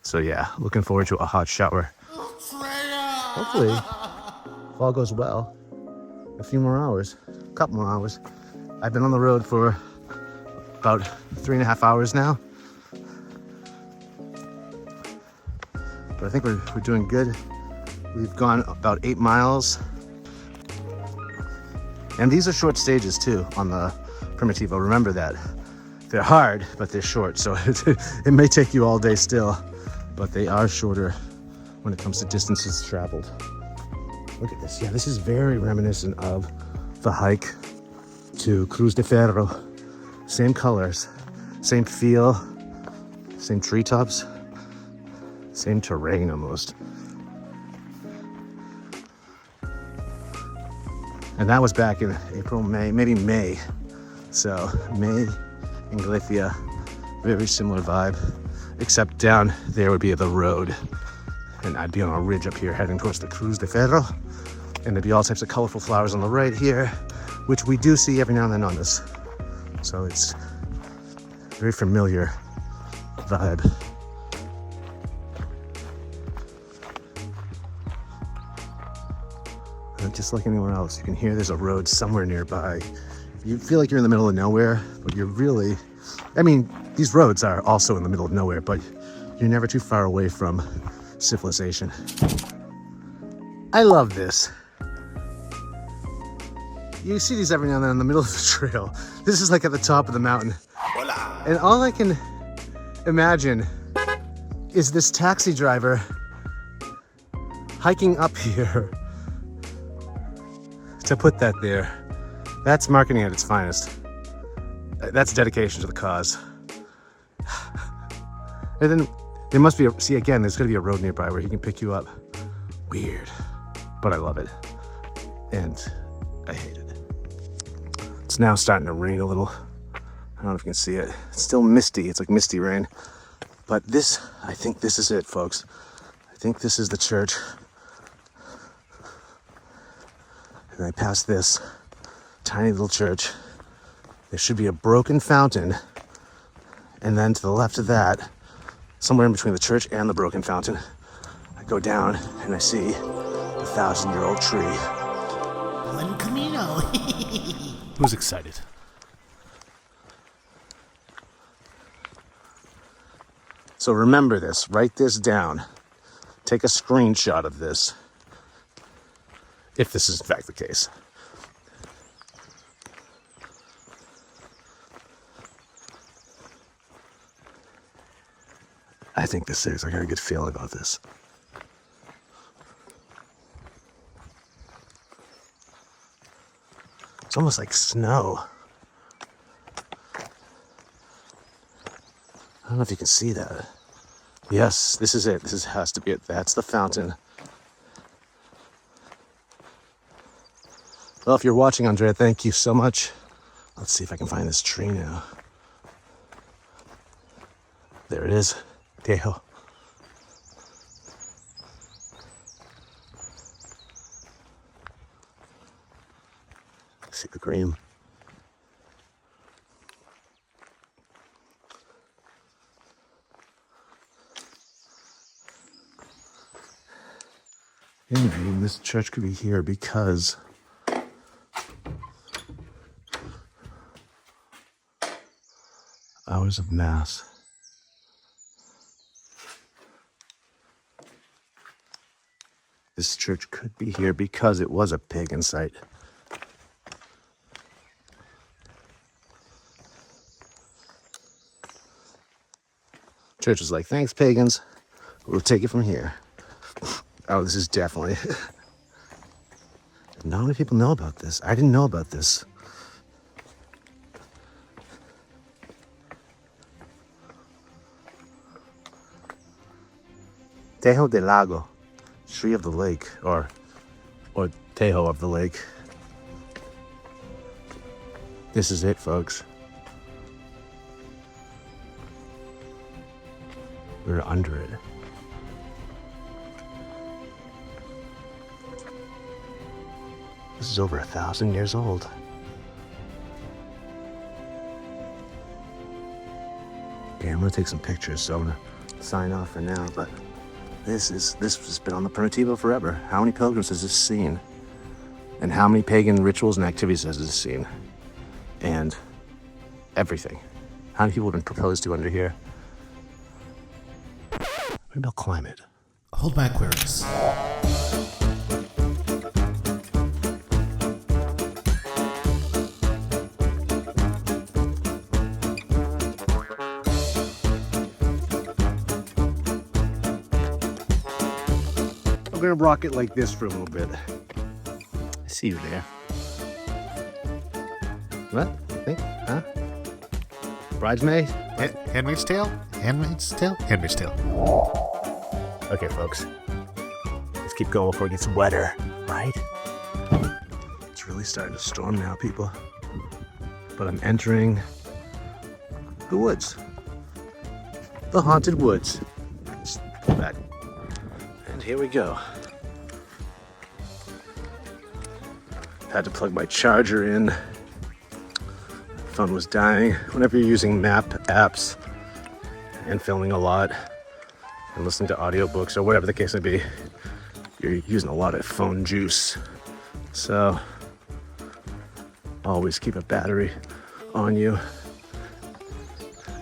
So yeah, looking forward to a hot shower. Hopefully, if all goes well, a few more hours, a couple more hours. I've been on the road for about 3.5 hours now. But I think we're doing good. We've gone about 8 miles. And these are short stages too on the Primitivo. Remember that. They're hard, but they're short. So it may take you all day still, but they are shorter when it comes to distances traveled. Look at this. Yeah, this is very reminiscent of the hike to Cruz de Ferro. Same colors, same feel, same treetops. Same terrain almost. And that was back in April, May, maybe May. So May in Galicia, very similar vibe, except down there would be the road. And I'd be on a ridge up here heading towards the Cruz de Ferro. And there'd be all types of colorful flowers on the right here, which we do see every now and then on this. So it's very familiar vibe. Just like anywhere else, you can hear there's a road somewhere nearby. You feel like you're in the middle of nowhere, but you're really, these roads are also in the middle of nowhere, but you're never too far away from civilization. I love this. You see these every now and then in the middle of the trail. This is like at the top of the mountain. And all I can imagine is this taxi driver hiking up here to put that there. That's marketing at its finest. That's dedication to the cause. And then there must be see again, there's gonna be a road nearby where he can pick you up. Weird, but I love it. And I hate it. It's now starting to rain a little. I don't know if you can see it. It's still misty, it's like misty rain. But this, I think this is it, folks. I think this is the church. And I pass this tiny little church. There should be a broken fountain. And then to the left of that, somewhere in between the church and the broken fountain, I go down and I see the 1,000-year-old tree. Buen Camino. Who's excited? So remember this, write this down. Take a screenshot of this, if this is in fact the case. I think this is. I got a good feeling about this. It's almost like snow. I don't know if you can see that. Yes, this is it. This has to be it. That's the fountain. Well, if you're watching, Andrea, thank you so much. Let's see if I can find this tree now. There it is. Tejo. See the green. Anyway, this church could be here because hours of mass. This church could be here because it was a pagan site. Church was like, thanks, pagans. We'll take it from here. Oh, this is definitely... Not many people know about this. I didn't know about this. Tejo del Lago. Tree of the lake, or Tejo of the lake. This is it, folks. We're under it. This is over 1,000 years old. Okay, I'm gonna take some pictures, so I'm gonna sign off for now, but this has been on the Primitivo forever. How many pilgrims has this seen? And how many pagan rituals and activities has this seen? And everything. How many people have been proposed to under here? What about climate? Hold my queries. I'm gonna rock it like this for a little bit. I see you there. What? Think? Huh? Bridesmaid? Handmaid's Tale? Handmaid's Tale? Handmaid's Tale. Okay, folks. Let's keep going before it gets wetter, right? It's really starting to storm now, people. But I'm entering the woods. The haunted woods. Just pull back. And here we go. Had to plug my charger in. Phone was dying. Whenever you're using map apps and filming a lot and listening to audiobooks or whatever the case may be, you're using a lot of phone juice. So always keep a battery on you.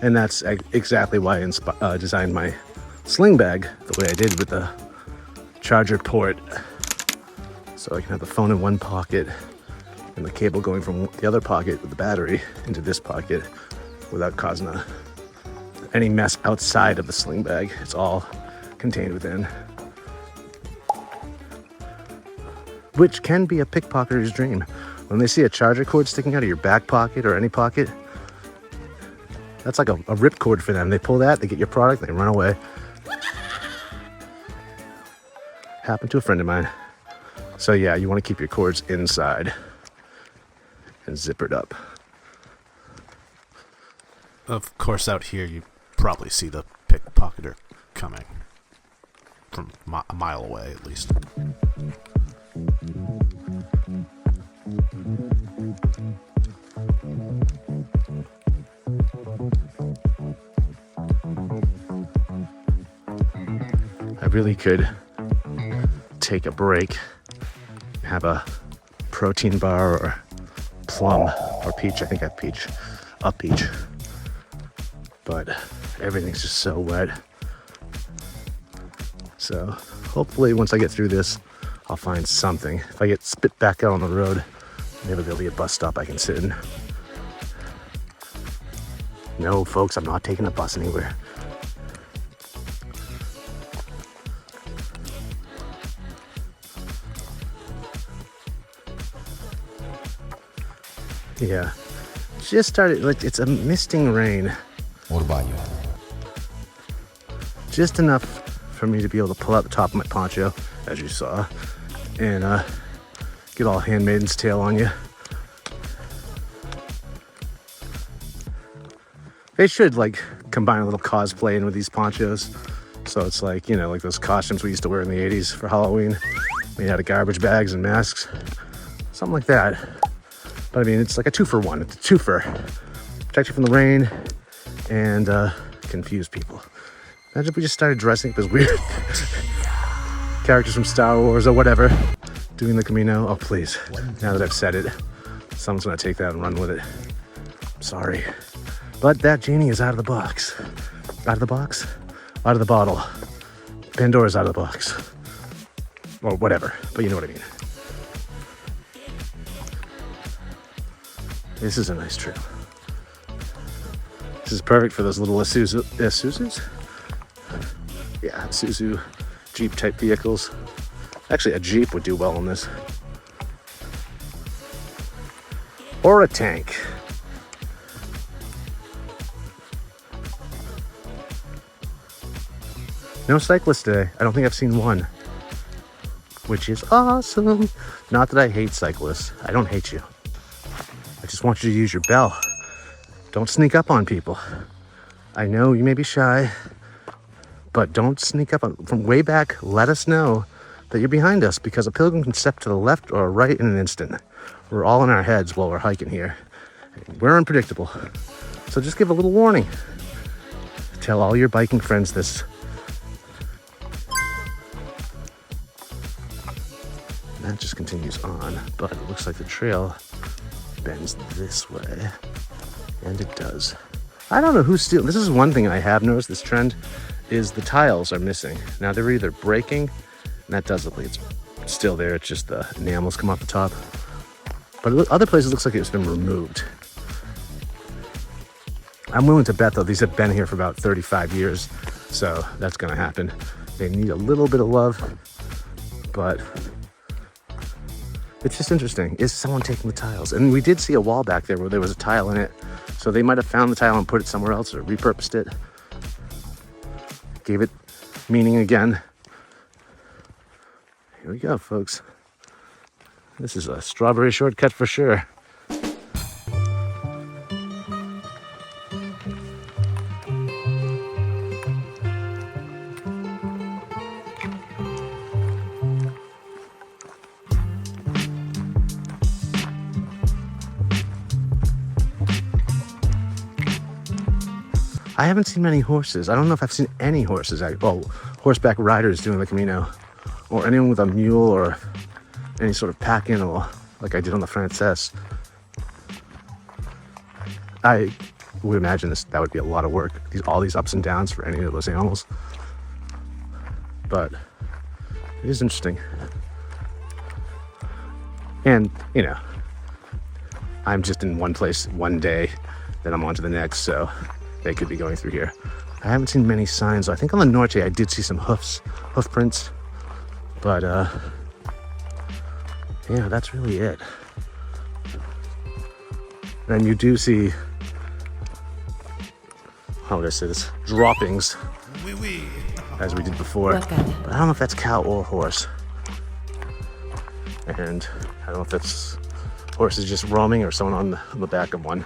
And that's exactly why I designed my sling bag the way I did with the charger port. So I can have the phone in one pocket and the cable going from the other pocket with the battery into this pocket without causing any mess outside of the sling bag. It's all contained within. which can be a pickpocketer's dream. When they see a charger cord sticking out of your back pocket or any pocket, that's like a ripcord for them. They pull that, they get your product, they run away. Happened to a friend of mine. So yeah, you want to keep your cords inside and zippered up. Of course, out here you probably see the pickpocketer coming from a mile away, at least. I really could take a break, have a protein bar or plum or peach. I think I have peach, a peach. But everything's just so wet. So hopefully once I get through this, I'll find something. If I get spit back out on the road, maybe there'll be a bus stop I can sit in. No, folks, I'm not taking a bus anywhere. Yeah, just started, like, it's a misting rain. What about you? Just enough for me to be able to pull out the top of my poncho, as you saw, and get all Handmaiden's Tale on you. They should, like, combine a little cosplay in with these ponchos. So it's like, you know, like those costumes we used to wear in the 80s for Halloween, made out of garbage bags and masks. Something like that. But I mean, it's like a 2-for-1. It's a twofer. Protect you from the rain and confuse people. Imagine if we just started dressing up as weird characters from Star Wars or whatever, doing the Camino. Oh, please. Now that I've said it, someone's gonna take that and run with it. I'm sorry. But that genie is out of the box. Out of the box? Out of the bottle. Pandora's out of the box. Or whatever, but you know what I mean. This is a nice trip. This is perfect for those little Isuzus? Yeah, Isuzu Jeep type vehicles. Actually, a Jeep would do well on this. Or a tank. No cyclists today. I don't think I've seen one. Which is awesome. Not that I hate cyclists. I don't hate you. I just want you to use your bell. Don't sneak up on people. I know you may be shy, but don't sneak up on, from way back. Let us know that you're behind us, because a pilgrim can step to the left or right in an instant. We're all in our heads while we're hiking here. We're unpredictable. So just give a little warning. Tell all your biking friends this. And that just continues on, but it looks like the trail bends this way. And it does. I don't know who's stealing. This is one thing I have noticed, this trend, is the tiles are missing. Now they're either breaking, and that does look like it's still there, it's just the enamels come off the top. But other places it looks like it's been removed. I'm willing to bet though, these have been here for about 35 years, so that's gonna happen. They need a little bit of love, but it's just interesting. Is someone taking the tiles? And we did see a wall back there where there was a tile in it. So they might have found the tile and put it somewhere else or repurposed it. Gave it meaning again. Here we go, folks. This is a strawberry shortcut for sure. I haven't seen many horses. I don't know if I've seen any horses. Horseback riders doing the Camino, or anyone with a mule or any sort of pack animal like I did on the Frances. I would imagine that would be a lot of work. All these ups and downs for any of those animals. But it is interesting. And, you know, I'm just in one place one day, then I'm on to the next, so they could be going through here. I haven't seen many signs. I think on the Norte I did see some hoof prints, but yeah, that's really it. And you do see, how would I say this, droppings, as we did before. But I don't know if that's cow or horse. And I don't know if that's horse is just roaming or someone on the back of one.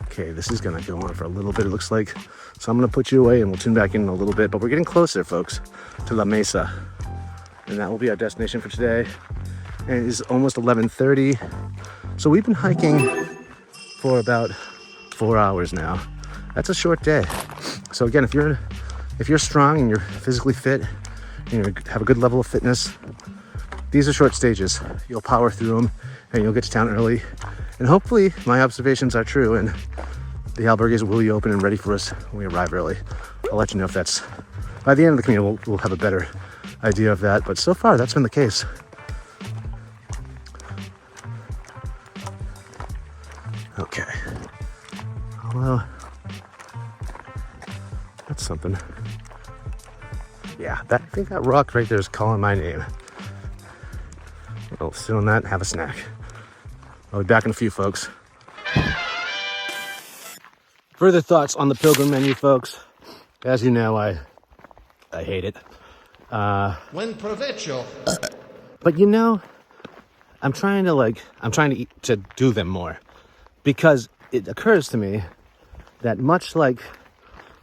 Okay, this is gonna go on for a little bit, it looks like. So I'm gonna put you away and we'll tune back in a little bit, but we're getting closer, folks, to La Mesa. And that will be our destination for today. And it is almost 11:30. So we've been hiking for about 4 hours now. That's a short day. So again, if you're strong and you're physically fit, and you have a good level of fitness, these are short stages. You'll power through them and you'll get to town early. And hopefully my observations are true and the albergues will be open and ready for us when we arrive early. I'll let you know if that's, by the end of the Camino, we'll have a better idea of that. But so far, that's been the case. Okay. Although, that's something. Yeah, I think that rock right there is calling my name. I'll sit on that and have a snack. I'll be back in a few, folks. Further thoughts on the Pilgrim menu, folks. As you know, I hate it. Buen provecho. But you know, I'm trying to do them more, because it occurs to me that much like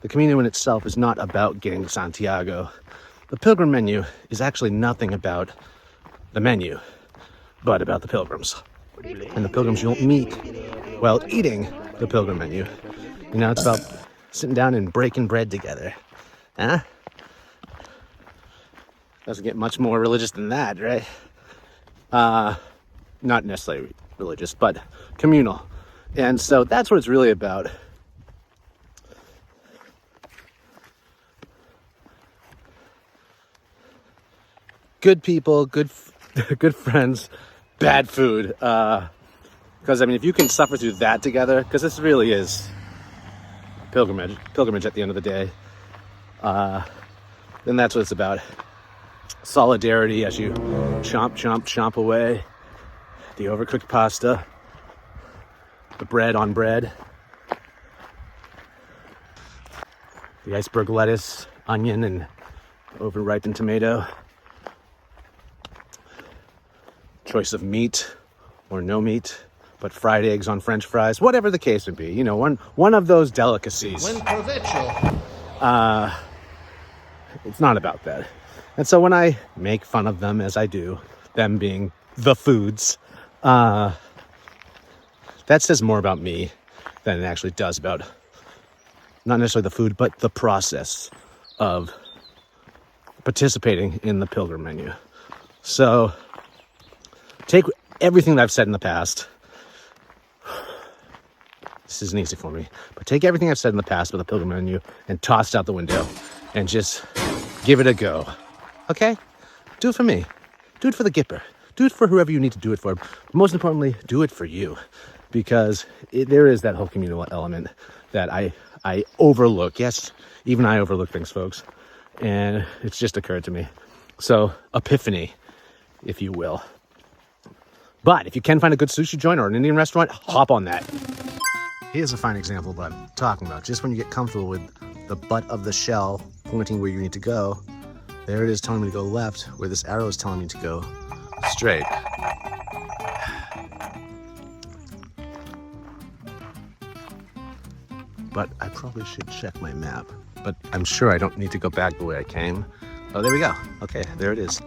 the Camino in itself is not about getting to Santiago, the Pilgrim menu is actually nothing about the menu, but about the pilgrims. And the pilgrims you'll meet while eating the Pilgrim menu. You know, it's about sitting down and breaking bread together. Huh? Doesn't get much more religious than that, right? Not necessarily religious, but communal. And so that's what it's really about. Good people, good friends, bad food. Because I mean, if you can suffer through that together, because this really is pilgrimage at the end of the day, then that's what it's about. Solidarity as you chomp away the overcooked pasta, the bread on bread, the iceberg lettuce, onion, and overripened tomato. Choice of meat or no meat, but fried eggs on French fries, whatever the case would be. You know, one of those delicacies. Buen provecho. It's not about that. And so when I make fun of them, as I do, them being the foods, that says more about me than it actually does about not necessarily the food, but the process of participating in the Pilgrim menu. So take everything that I've said in the past. This isn't easy for me, but take everything I've said in the past about the Pilgrim menu and toss it out the window and just give it a go. Okay? Do it for me. Do it for the Gipper. Do it for whoever you need to do it for. But most importantly, do it for you. Because there is that whole communal element that I overlook. Yes, even I overlook things, folks. And it's just occurred to me. So, epiphany, if you will. But if you can find a good sushi joint or an Indian restaurant, hop on that. Here's a fine example of what I'm talking about. Just when you get comfortable with the butt of the shell pointing where you need to go, there it is telling me to go left, where this arrow is telling me to go straight. But I probably should check my map. But I'm sure I don't need to go back the way I came. Oh, there we go. Okay, there it is.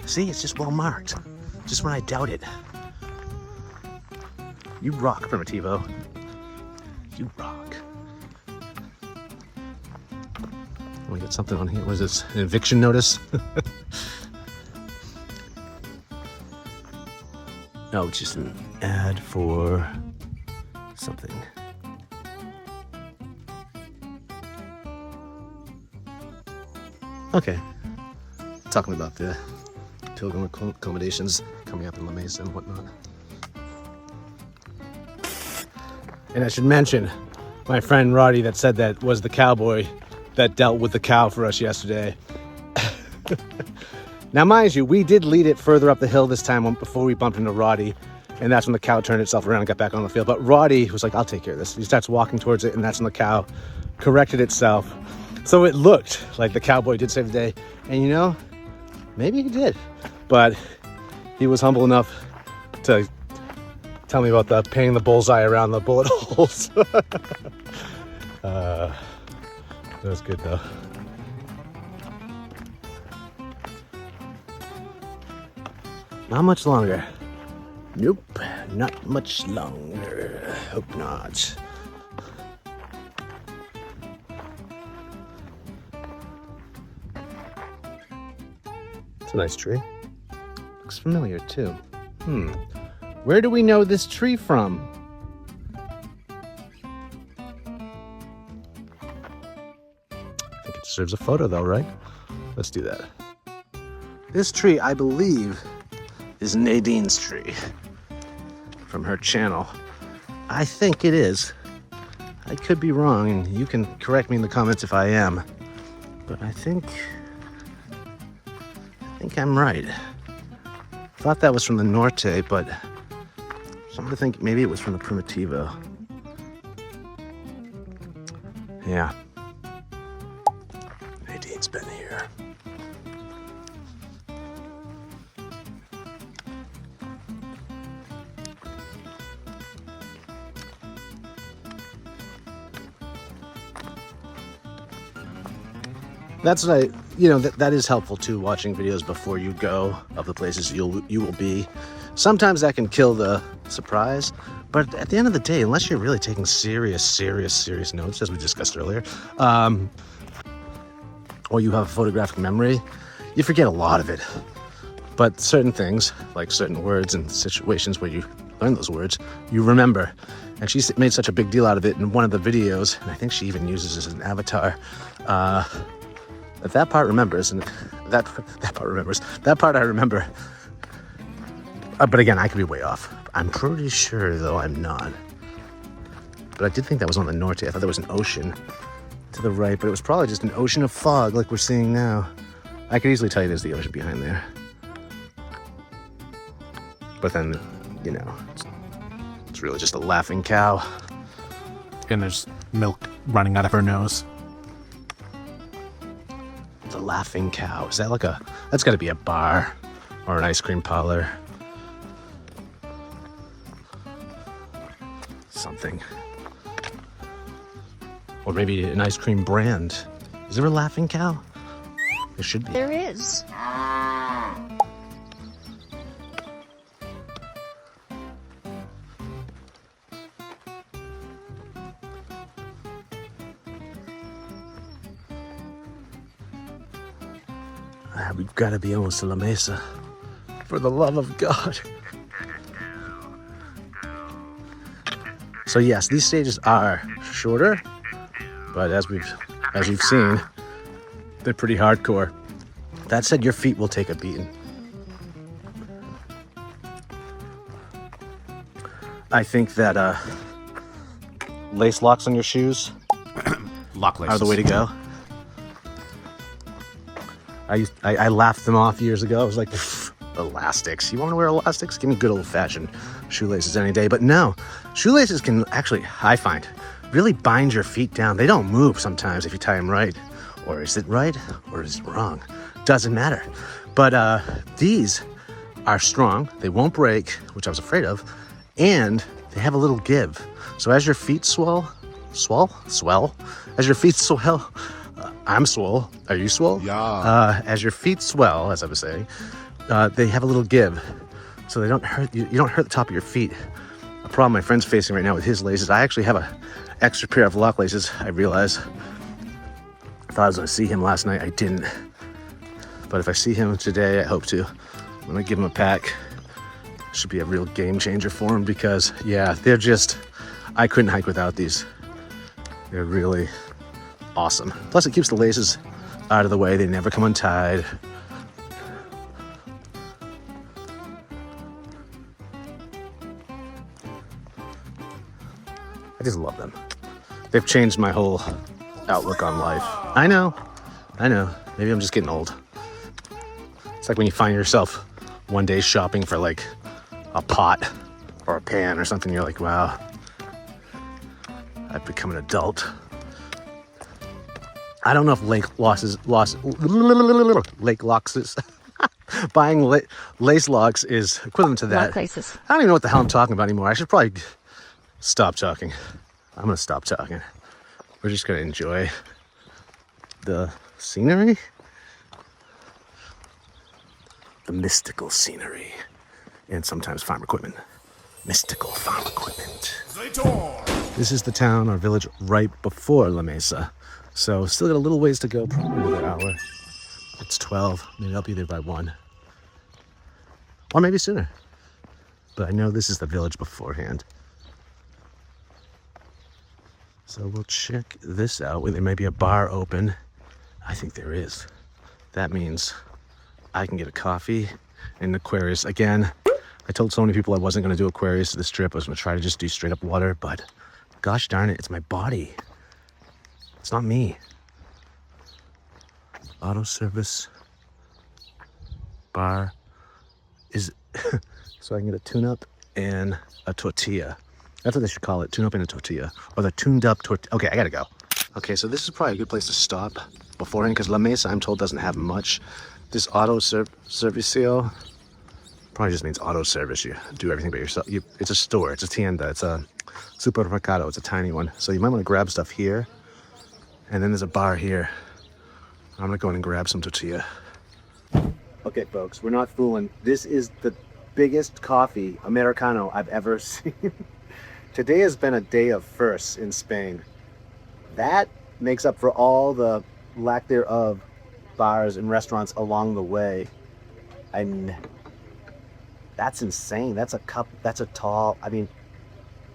See, it's just well marked. Just when I doubt it. You rock, Primitivo. You rock. We got something on here. What is this? An eviction notice? No, it's just an ad for something. Okay. Talking about the Pilgrim accommodations coming up in La Mesa and whatnot. And I should mention, my friend Roddy that said that was the cowboy that dealt with the cow for us yesterday. Now, mind you, we did lead it further up the hill this time before we bumped into Roddy, and that's when the cow turned itself around and got back on the field. But Roddy was like, I'll take care of this. He starts walking towards it, and that's when the cow corrected itself. So it looked like the cowboy did save the day. And you know, maybe he did. But he was humble enough to tell me about the painting the bullseye around the bullet holes. That was good, though. Not much longer. Nope, not much longer. Hope not. It's a nice tree. Looks familiar too. Where do we know this tree from? I think it deserves a photo though, right? Let's do that. This tree, I believe, is Nadine's tree from her channel. I think it is. I could be wrong, and you can correct me in the comments if I am. But I think I'm right. Thought that was from the Norte, but some to think maybe it was from the Primitivo. Yeah. Nadine's been here. That's what that is helpful too, watching videos before you go of the places you will be. Sometimes that can kill the surprise, but at the end of the day, unless you're really taking serious notes, as we discussed earlier, or you have a photographic memory, you forget a lot of it. But certain things, like certain words and situations where you learn those words, you remember. And she made such a big deal out of it in one of the videos, and I think she even uses it as an avatar. That part remembers, and that part remembers. That part I remember. But again, I could be way off. I'm pretty sure, though, I'm not. But I did think that was on the Norte. I thought there was an ocean to the right, but it was probably just an ocean of fog like we're seeing now. I could easily tell you there's the ocean behind there. But then, it's really just a laughing cow. And there's milk running out of her nose. The laughing cow. Is that that's gotta be a bar or an ice cream parlor. Something. Or maybe an ice cream brand. Is there a laughing cow? There should be. There is. We've got to be almost to La Mesa. For the love of God. So yes, these stages are shorter, but as you've seen, they're pretty hardcore. That said, your feet will take a beating. I think that lace locks on your shoes Lock laces are the way to go. I laughed them off years ago. I was like, elastics. You want to wear elastics? Give me good old-fashioned shoelaces any day. But no, shoelaces can actually, I find, really bind your feet down. They don't move sometimes if you tie them right. Or is it right? Or is it wrong? Doesn't matter. But these are strong. They won't break, which I was afraid of. And they have a little give. So as your feet swell? As your feet swell... I'm swole. Are you swole? Yeah. As your feet swell, as I was saying, they have a little give, so they don't hurt you. You don't hurt the top of your feet. A problem my friend's facing right now with his laces. I actually have an extra pair of lock laces. I realize. I thought I was going to see him last night. I didn't. But if I see him today, I hope to. I'm going to give him a pack. Should be a real game changer for him because, yeah, they're just. I couldn't hike without these. They're really awesome. Plus, it keeps the laces out of the way. They never come untied. I just love them. They've changed my whole outlook on life. I know. Maybe I'm just getting old. It's like when you find yourself one day shopping for like a pot or a pan or something, you're like, wow, I've become an adult. I don't know if lake losses, buying lace locks is equivalent to that. I don't even know what the hell I'm talking about anymore. I should probably stop talking. I'm gonna stop talking. We're just gonna enjoy the scenery, the mystical scenery, and sometimes farm equipment. Mystical farm equipment. This is the town or village right before La Mesa. So still got a little ways to go, probably another hour. It's 12, maybe I'll be there by 1. Or maybe sooner. But I know this is the village beforehand. So we'll check this out. There may be a bar open. I think there is. That means I can get a coffee in Aquarius. Again, I told so many people I wasn't going to do Aquarius this trip. I was going to try to just do straight up water, but gosh darn it, it's my body. It's not me. Auto service bar is so I can get a tune-up and a tortilla. That's what they should call it, tune-up and a tortilla. Or the tuned-up tortilla. Okay, I gotta go. Okay, so this is probably a good place to stop beforehand because La Mesa, I'm told, doesn't have much. This auto servicio probably just means auto service. You do everything by yourself. It's a store, it's a tienda, it's a supermercado, it's a tiny one. So you might want to grab stuff here. And then there's a bar here. I'm gonna go in and grab some tortilla. Okay, folks, we're not fooling. This is the biggest coffee Americano I've ever seen. Today has been a day of firsts in Spain. That makes up for all the lack thereof bars and restaurants along the way. And that's insane. That's a cup, that's a tall, I mean,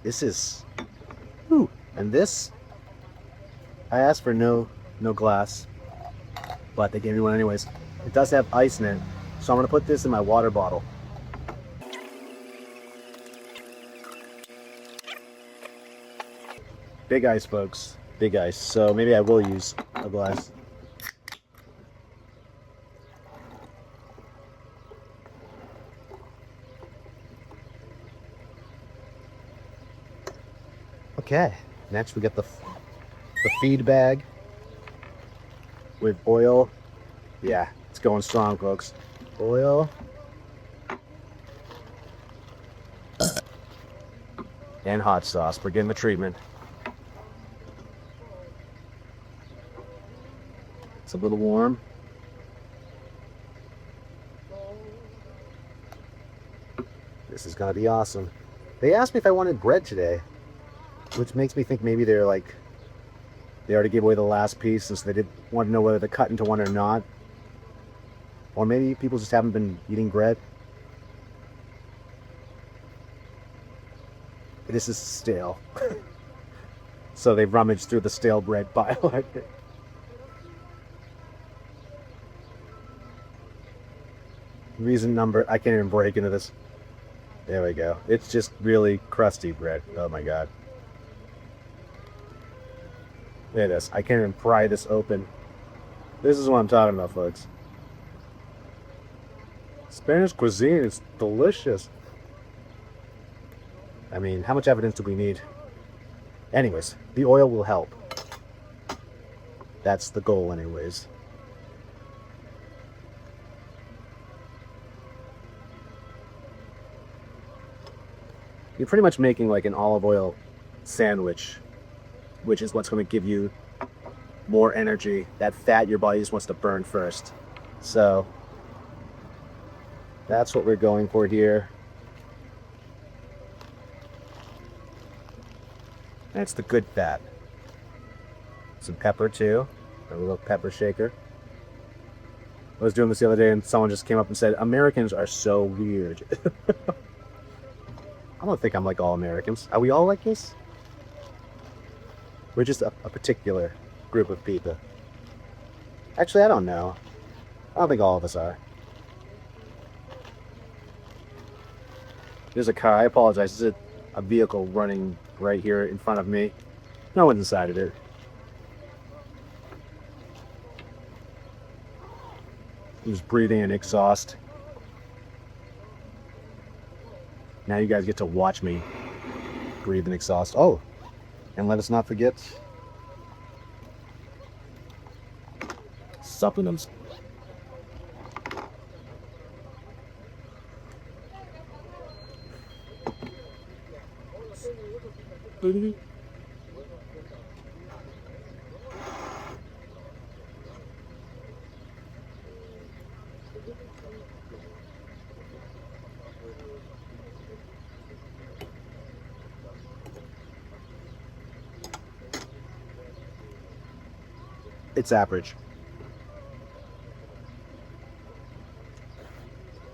this is, whew. And this, I asked for no glass, but they gave me one anyways. It does have ice in it, so I'm gonna put this in my water bottle. Big ice, folks, big ice. So maybe I will use a glass. Okay, next we get the feed bag with oil. Yeah, it's going strong, folks. Oil and hot sauce. We're getting the treatment. It's a little warm. This is gonna be awesome. They asked me if I wanted bread today, which makes me think maybe they're like, they already gave away the last piece, and so they did want to know whether to cut into one or not. Or maybe people just haven't been eating bread. This is stale. So they rummaged through the stale bread pile, I think. Reason number, I can't even break into this. There we go. It's just really crusty bread. Oh my God. Look at this. I can't even pry this open. This is what I'm talking about, folks. Spanish cuisine is delicious. I mean, how much evidence do we need? Anyways, the oil will help. That's the goal anyways. You're pretty much making like an olive oil sandwich, which is what's going to give you more energy. That fat your body just wants to burn first. So that's what we're going for here. That's the good fat. Some pepper too, a little pepper shaker. I was doing this the other day and someone just came up and said, Americans are so weird. I don't think I'm like all Americans. Are we all like this? We're just a particular group of people. Actually, I don't know. I don't think all of us are. There's a car. I apologize. There's a vehicle running right here in front of me. No one's inside of it. Just breathing in exhaust. Now you guys get to watch me breathe in exhaust. Oh, and let us not forget supplements. It's average.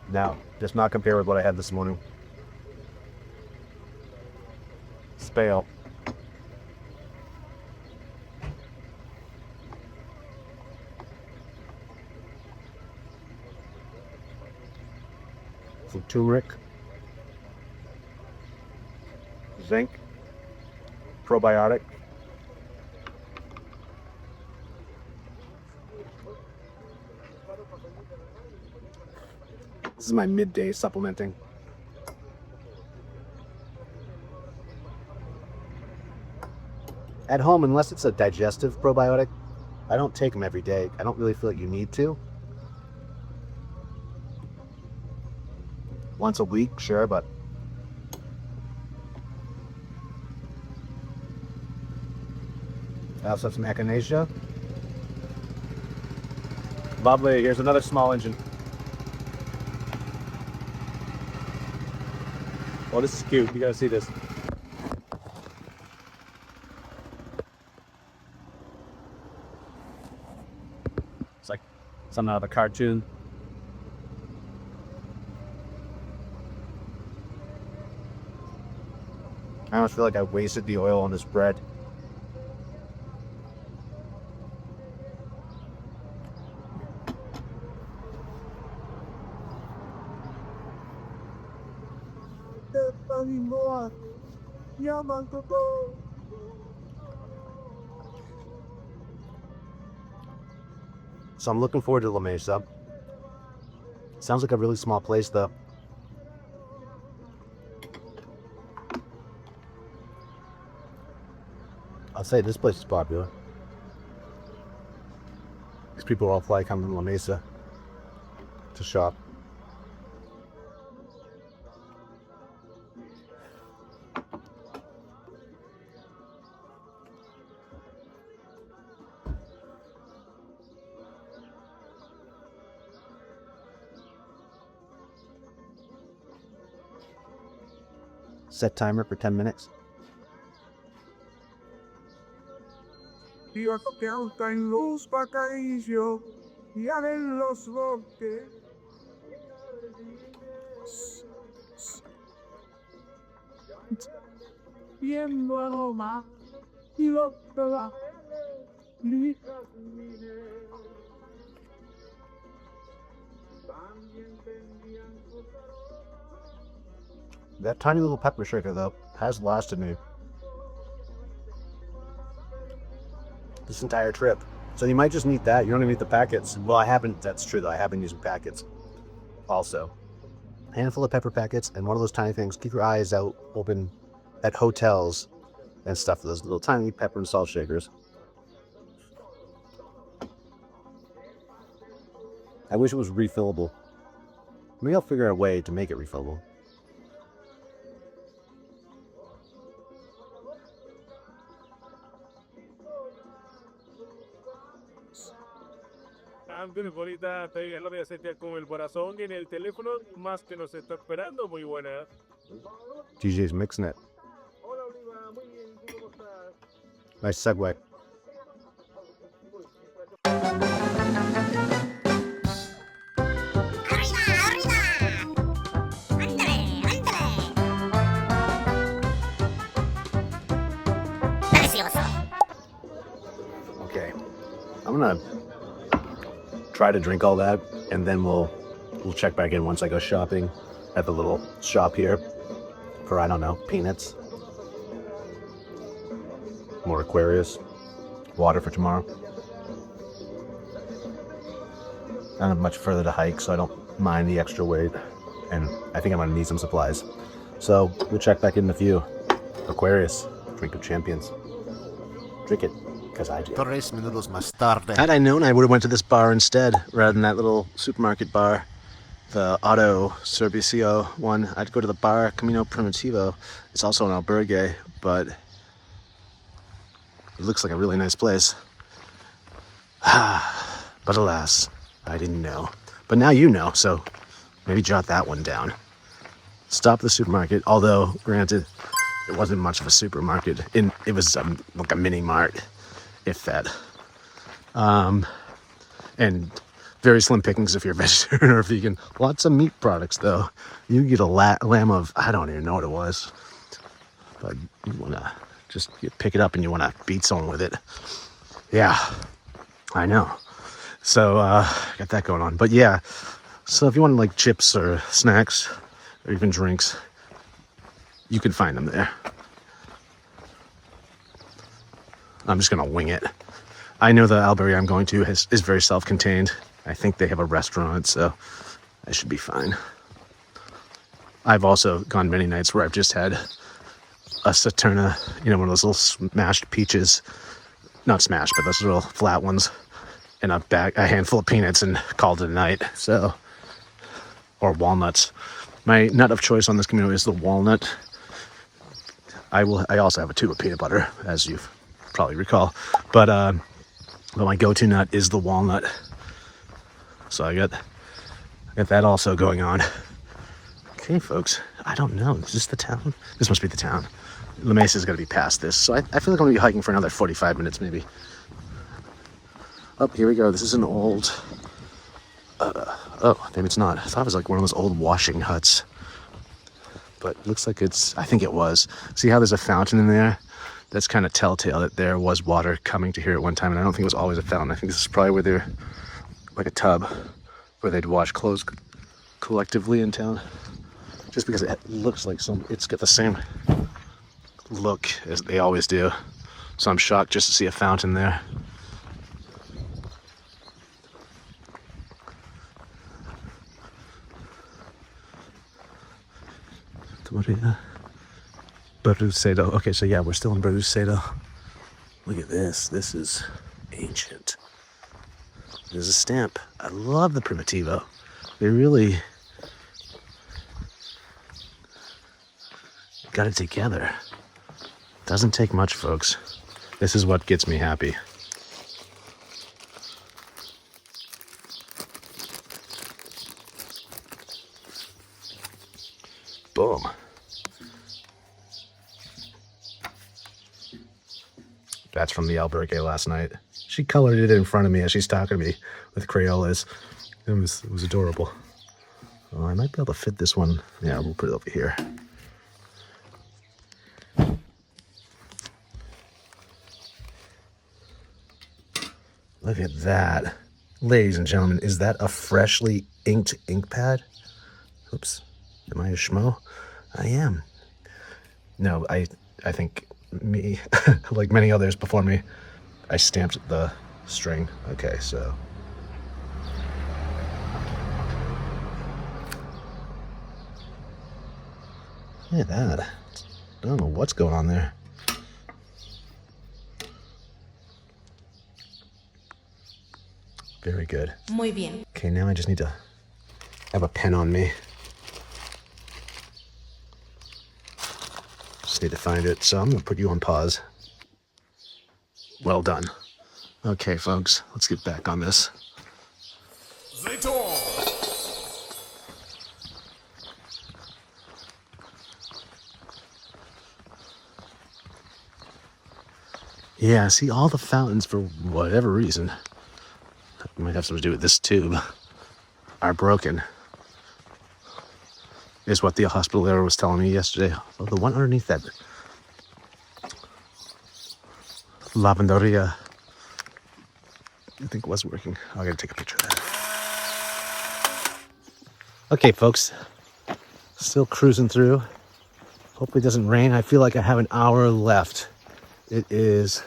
Now, just not compare with what I had this morning. Spale. Some turmeric, zinc, probiotic, this is my midday supplementing. At home, unless it's a digestive probiotic, I don't take them every day. I don't really feel like you need to. Once a week, sure, but I also have some echinacea. Lovely, here's another small engine. Oh, this is cute. You gotta see this. It's like something out of a cartoon. I almost feel like I wasted the oil on this bread. So I'm looking forward to La Mesa. Sounds like a really small place though. I'll say this place is popular. These people all fly coming to La Mesa to shop. Set timer for 10 minutes. Dios que alta en luz pacaillo y en los bosques. Viendo aroma y lo que va. That tiny little pepper shaker though has lasted me this entire trip. So you might just need that. You don't even need the packets. Well, I haven't, that's true though. I have been using packets also. A handful of pepper packets and one of those tiny things. Keep your eyes out open at hotels and stuff for those little tiny pepper and salt shakers. I wish it was refillable. Maybe I'll figure out a way to make it refillable. Antes, bonita, es la de sentir con el corazón en el teléfono, más que nos está esperando. Muy buena. DJ's mixing it. Hola, Oliva, muy bien, ¿tú cómo estás? Nice segue. Okay, I'm gonna try to drink all that, and then we'll check back in once I go shopping at the little shop here for, I don't know, peanuts. more Aquarius, water for tomorrow. I don't have much further to hike, so I don't mind the extra weight. And I think I'm gonna need some supplies. So we'll check back in a few. Aquarius, drink of champions. Drink it, because I do. 3 minutos más tarde. Had I known, I would have went to this bar instead, rather than that little supermarket bar. The Auto Servicio one. I'd go to the bar Camino Primitivo. It's also in albergue, but it looks like a really nice place. But alas, I didn't know. But now you know, so maybe jot that one down. Stop at the supermarket, although, granted, it wasn't much of a supermarket. It was like a mini mart, if that. And very slim pickings if you're a vegetarian or vegan. Lots of meat products, though. You get a lamb of, I don't even know what it was. But you want to just pick it up and you want to beat someone with it. Yeah, I know. So, got that going on. But yeah, so if you want like chips or snacks or even drinks, you can find them there. I'm just going to wing it. I know the albergue I'm going to is very self-contained. I think they have a restaurant, so I should be fine. I've also gone many nights where I've just had a Saturna, one of those little smashed peaches. Not smashed, but those little flat ones. And a handful of peanuts and called it a night. So, or walnuts. My nut of choice on this Camino is the walnut. I also have a tube of peanut butter, as you probably recall. But my go-to nut is the walnut. So I got that also going on. Okay, folks. I don't know. Is this the town? This must be the town. La Mesa's got to be past this. So I feel like I'm going to be hiking for another 45 minutes, maybe. Oh, here we go. This is an old... oh, maybe it's not. I thought it was like one of those old washing huts. But it looks like I think it was. See how there's a fountain in there? That's kind of telltale that there was water coming to here at one time. And I don't think it was always a fountain. I think this is probably where they're... like a tub where they'd wash clothes collectively in town. Just because it looks like it's got the same look as they always do. So I'm shocked just to see a fountain there. Barucedo. Okay, so yeah, we're still in Barucedo. Look at this. This is ancient. There's a stamp. I love the Primitivo. They really got it together. Doesn't take much, folks. This is what gets me happy. Boom. That's from the albergue last night. She colored it in front of me as she's talking to me with Crayolas. It was adorable. Oh, I might be able to fit this one. Yeah, we'll put it over here. Look at that. Ladies and gentlemen, is that a freshly inked ink pad? Oops. Am I a schmo? I am. No, I think me, like many others before me, I stamped the string. Okay, so. Look at that. I don't know what's going on there. Very good. Muy bien. Okay, now I just need to have a pen on me. Just need to find it. So I'm going to put you on pause. Well done. Okay, folks, let's get back on this. Yeah, see, all the fountains, for whatever reason, it might have something to do with this tube, are broken. Is what the hospitalier was telling me yesterday. Oh, the one underneath that lavanderia, I think was working. I gotta take a picture of that. Okay, folks, still cruising through. Hopefully it doesn't rain. I feel like I have an hour left It is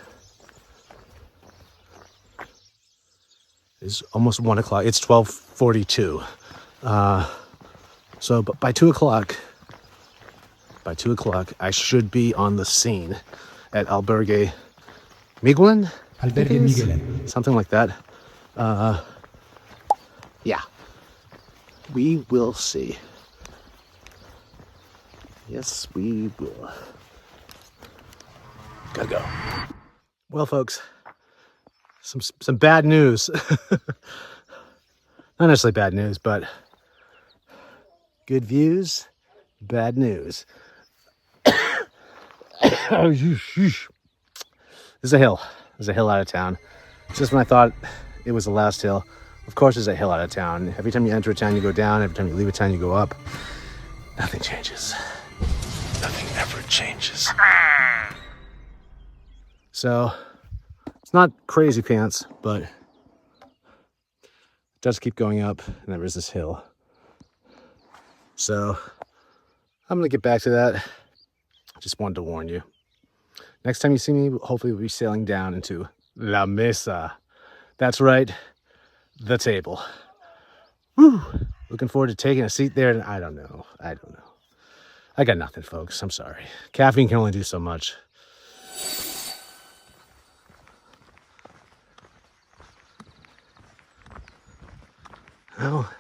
almost 1 o'clock. It's 12:42. So, but by 2 o'clock, I should be on the scene at Albergue Miguelin? Albergue Miguelin. Something like that. Yeah. We will see. Yes, we will. Gotta go. Well, folks, some bad news. Not necessarily bad news, but good views, bad news. There's a hill. There's a hill out of town. Just when I thought it was the last hill, of course there's a hill out of town. Every time you enter a town, you go down. Every time you leave a town, you go up. Nothing changes. Nothing ever changes. So, it's not crazy pants, but it does keep going up, and there is this hill. So, I'm going to get back to that. Just wanted to warn you. Next time you see me, hopefully we'll be sailing down into La Mesa. That's right, the table. Woo! Looking forward to taking a seat there, and I don't know. I got nothing, folks. I'm sorry. Caffeine can only do so much. Well,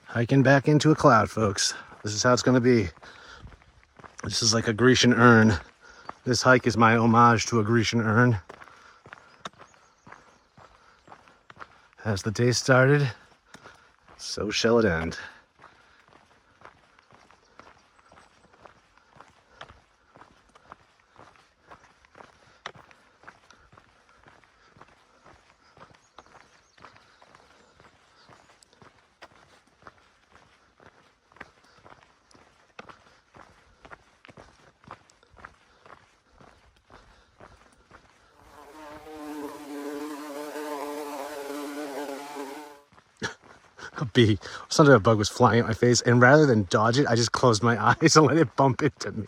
hiking back into a cloud, folks. This is how it's going to be. This is like a Grecian urn. This hike is my homage to a Grecian urn. As the day started, so shall it end. A bee. Sometimes a bug was flying at my face, and rather than dodge it, I just closed my eyes and let it bump into me.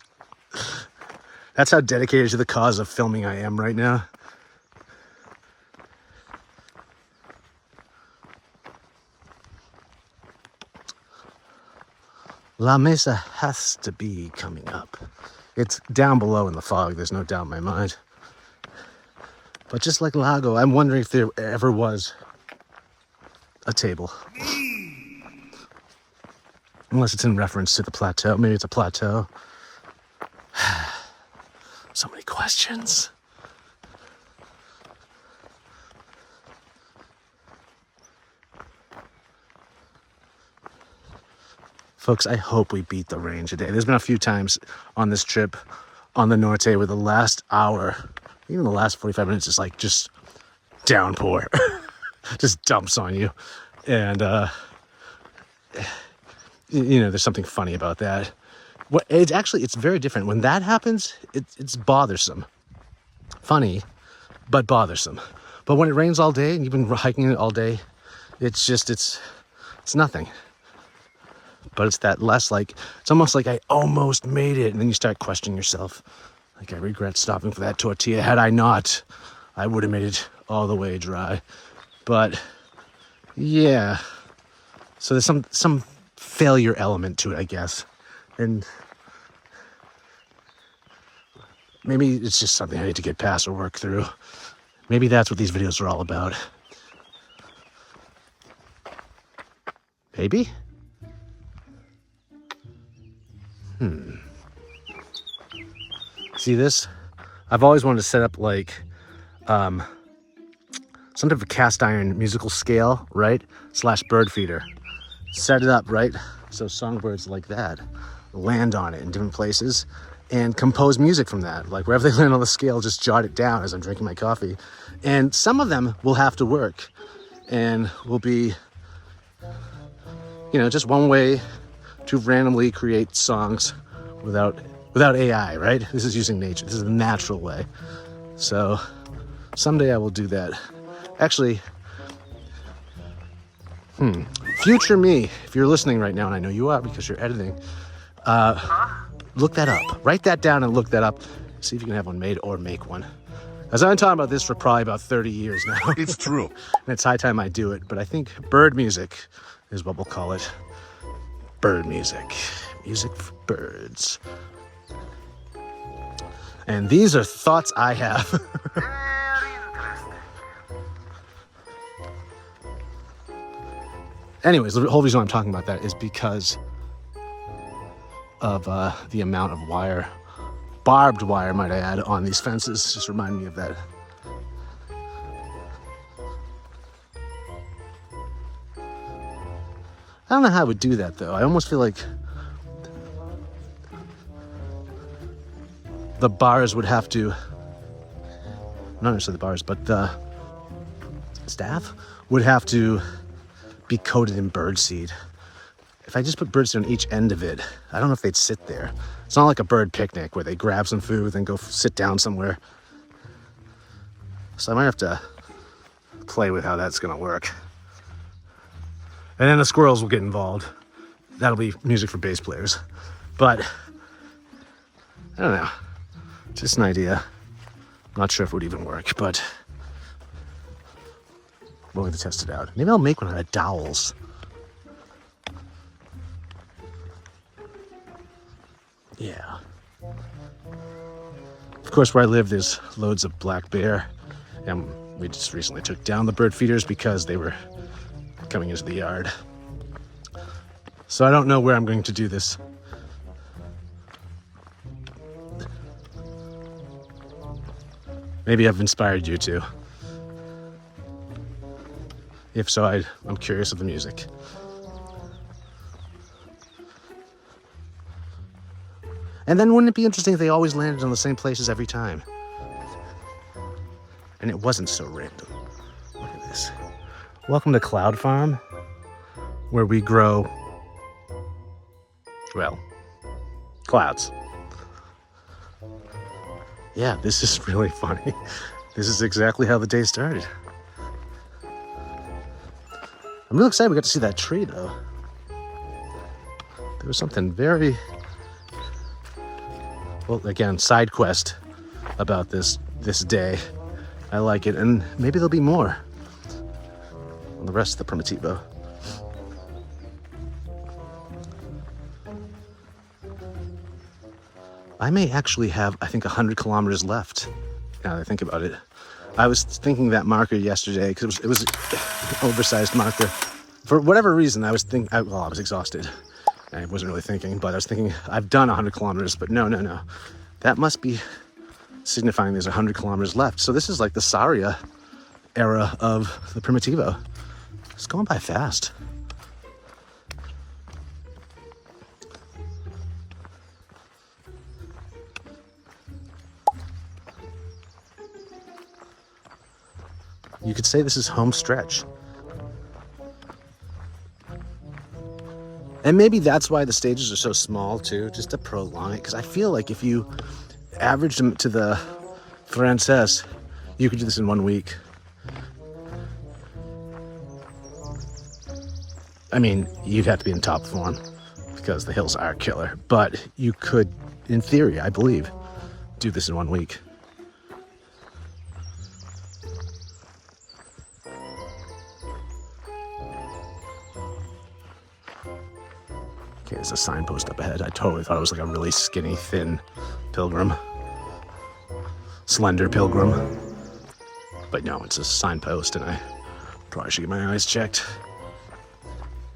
That's how dedicated to the cause of filming I am right now. La Mesa has to be coming up. It's down below in the fog, there's no doubt in my mind. But just like Lago, I'm wondering if there ever was a table. Unless it's in reference to the plateau. Maybe it's a plateau. So many questions. Folks, I hope we beat the rain today. There's been a few times on this trip on the Norte where the last hour, even the last 45 minutes is like just downpour. Just dumps on you. And, you know, there's something funny about that. It's very different. When that happens, it's bothersome. Funny, but bothersome. But when it rains all day and you've been hiking it all day, it's nothing. But it's that less like, it's almost like I almost made it. And then you start questioning yourself. Like, I regret stopping for that tortilla. Had I not, I would have made it all the way dry. But yeah, so there's some failure element to it, I guess. And maybe it's just something I need to get past or work through. Maybe that's what these videos are all about. Maybe? See this? I've always wanted to set up like some type of cast iron musical scale, right? / bird feeder. Set it up, right? So songbirds like that land on it in different places and compose music from that. Like wherever they land on the scale, just jot it down as I'm drinking my coffee. And some of them will have to work and will be, you know, just one way to randomly create songs without AI, right? This is using nature. This is the natural way. So someday I will do that. Actually, future me, if you're listening right now, and I know you are because you're editing, look that up. Write that down and look that up. See if you can have one made or make one. As I've been talking about this for probably about 30 years now. It's true. And it's high time I do it, but I think bird music is what we'll call it. Bird music. Music for birds. And these are thoughts I have. Anyways, the whole reason I'm talking about that is because of the amount of wire, barbed wire, might I add, on these fences. Just remind me of that. I don't know how I would do that, though. I almost feel like the bars would have to, not necessarily the bars, but the staff would have to be coated in birdseed. If I just put birdseed on each end of it, I don't know if they'd sit there. It's not like a bird picnic where they grab some food and go sit down somewhere. So I might have to play with how that's gonna work. And then the squirrels will get involved. That'll be music for bass players. But I don't know, just an idea. Not sure if it would even work, but willing to test it out. Maybe I'll make one out of dowels. Yeah. Of course, where I live, there's loads of black bear, and we just recently took down the bird feeders because they were coming into the yard. So I don't know where I'm going to do this. Maybe I've inspired you to. If so, I'm curious of the music. And then wouldn't it be interesting if they always landed on the same places every time? And it wasn't so random. Look at this. Welcome to Cloud Farm, where we grow, well, clouds. Yeah, this is really funny. This is exactly how the day started. I'm real excited we got to see that tree, though. There was something very, well, again, side quest about this day. I like it, and maybe there'll be more on the rest of the Primitivo. I may actually have, I think, 100 kilometers left, now that I think about it. I was thinking that marker yesterday because it was an oversized marker. For whatever reason, I was exhausted. I wasn't really thinking, but I was thinking I've done 100 kilometers, but no. That must be signifying there's 100 kilometers left. So this is like the Saria era of the Primitivo. It's going by fast. You could say this is home stretch. And maybe that's why the stages are so small too, just to prolong it. Because I feel like if you averaged them to the Frances, you could do this in 1 week. I mean, you'd have to be in top form because the hills are killer. But you could, in theory, I believe, do this in 1 week. Okay, there's a signpost up ahead. I totally thought it was like a really skinny, thin pilgrim. Slender pilgrim. But no, it's a signpost, and I probably should get my eyes checked.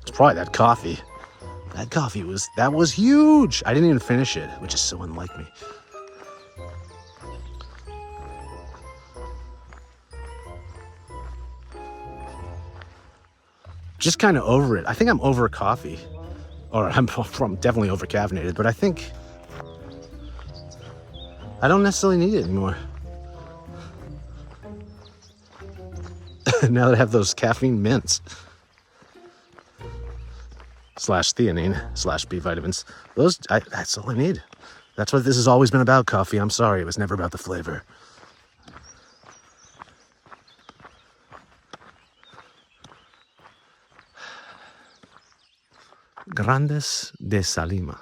It's probably that coffee. That was huge! I didn't even finish it, which is so unlike me. Just kind of over it. I think I'm over coffee. Or I'm definitely over caffeinated, but I think I don't necessarily need it anymore. Now that I have those caffeine mints. / theanine / B vitamins. That's all I need. That's what this has always been about, coffee. I'm sorry, it was never about the flavor. Grandes de Salima.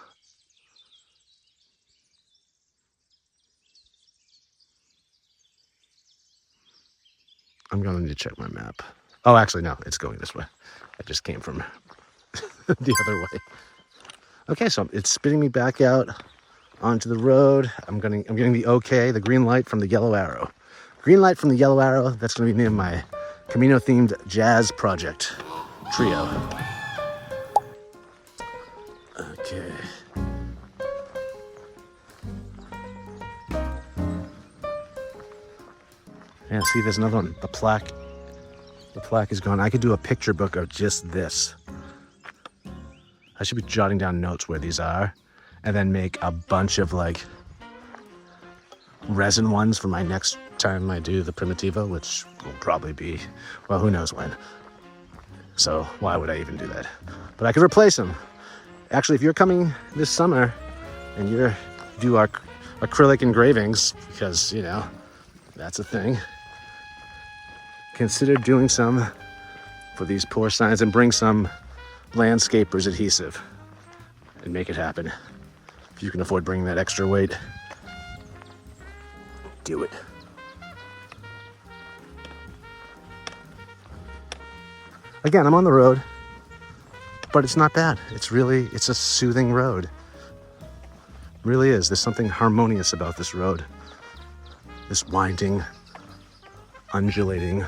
I'm going to need to check my map. Oh, actually, no, it's going this way. I just came from the other way. Okay, so it's spitting me back out onto the road. I'm getting the okay, the green light from the yellow arrow. Green light from the yellow arrow. That's going to be the name of my Camino-themed jazz project trio. Okay. Yeah, see, there's another one. The plaque is gone. I could do a picture book of just this. I should be jotting down notes where these are, and then make a bunch of like resin ones for my next time I do the Primitivo, which will probably be, well, who knows when. So why would I even do that? But I could replace them. Actually, if you're coming this summer and you do our acrylic engravings, because, you know, that's a thing, consider doing some for these poor signs and bring some landscapers adhesive and make it happen. If you can afford bringing that extra weight, do it. Again, I'm on the road, but it's not bad. It's a soothing road. It really is. There's something harmonious about this road. This winding, undulating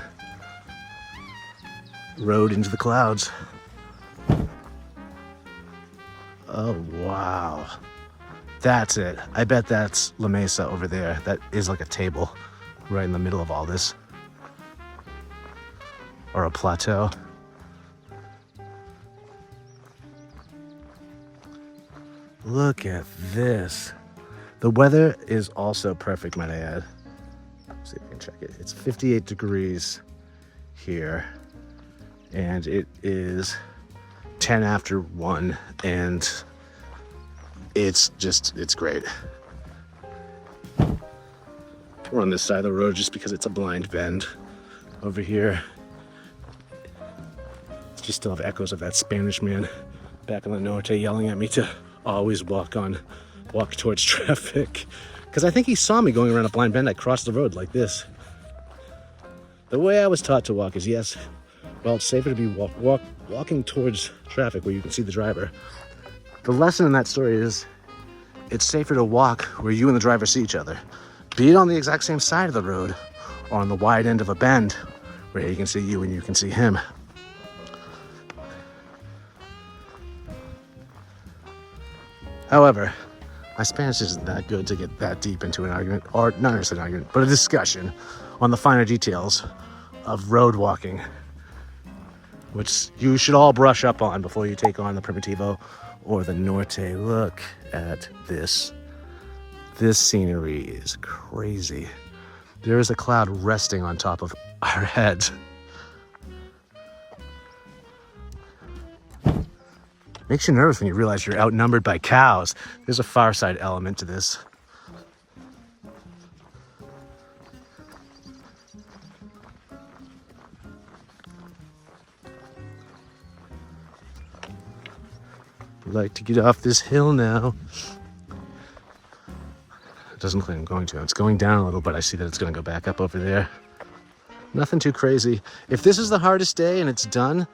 road into the clouds. Oh, wow. That's it. I bet that's La Mesa over there. That is like a table right in the middle of all this. Or a plateau. Look at this. The weather is also perfect, might I add. Let's see if I can check it. It's 58 degrees here. And it is 10 after 1. And it's great. We're on this side of the road just because it's a blind bend. Over here, you still have echoes of that Spanish man back in the norte yelling at me to always walk towards traffic. Because I think he saw me going around a blind bend. I crossed the road like this. The way I was taught to walk is, yes, well, it's safer to be walking towards traffic where you can see the driver. The lesson in that story is it's safer to walk where you and the driver see each other. Be it on the exact same side of the road or on the wide end of a bend where he can see you and you can see him. However, my Spanish isn't that good to get that deep into an argument, or not necessarily an argument, but a discussion on the finer details of road walking, which you should all brush up on before you take on the Primitivo or the Norte. Look at this. This scenery is crazy. There is a cloud resting on top of our heads. Makes you nervous when you realize you're outnumbered by cows. There's a far side element to this. I'd like to get off this hill now. It doesn't look like I'm going to. It's going down a little, but I see that it's going to go back up over there. Nothing too crazy. If this is the hardest day and it's done,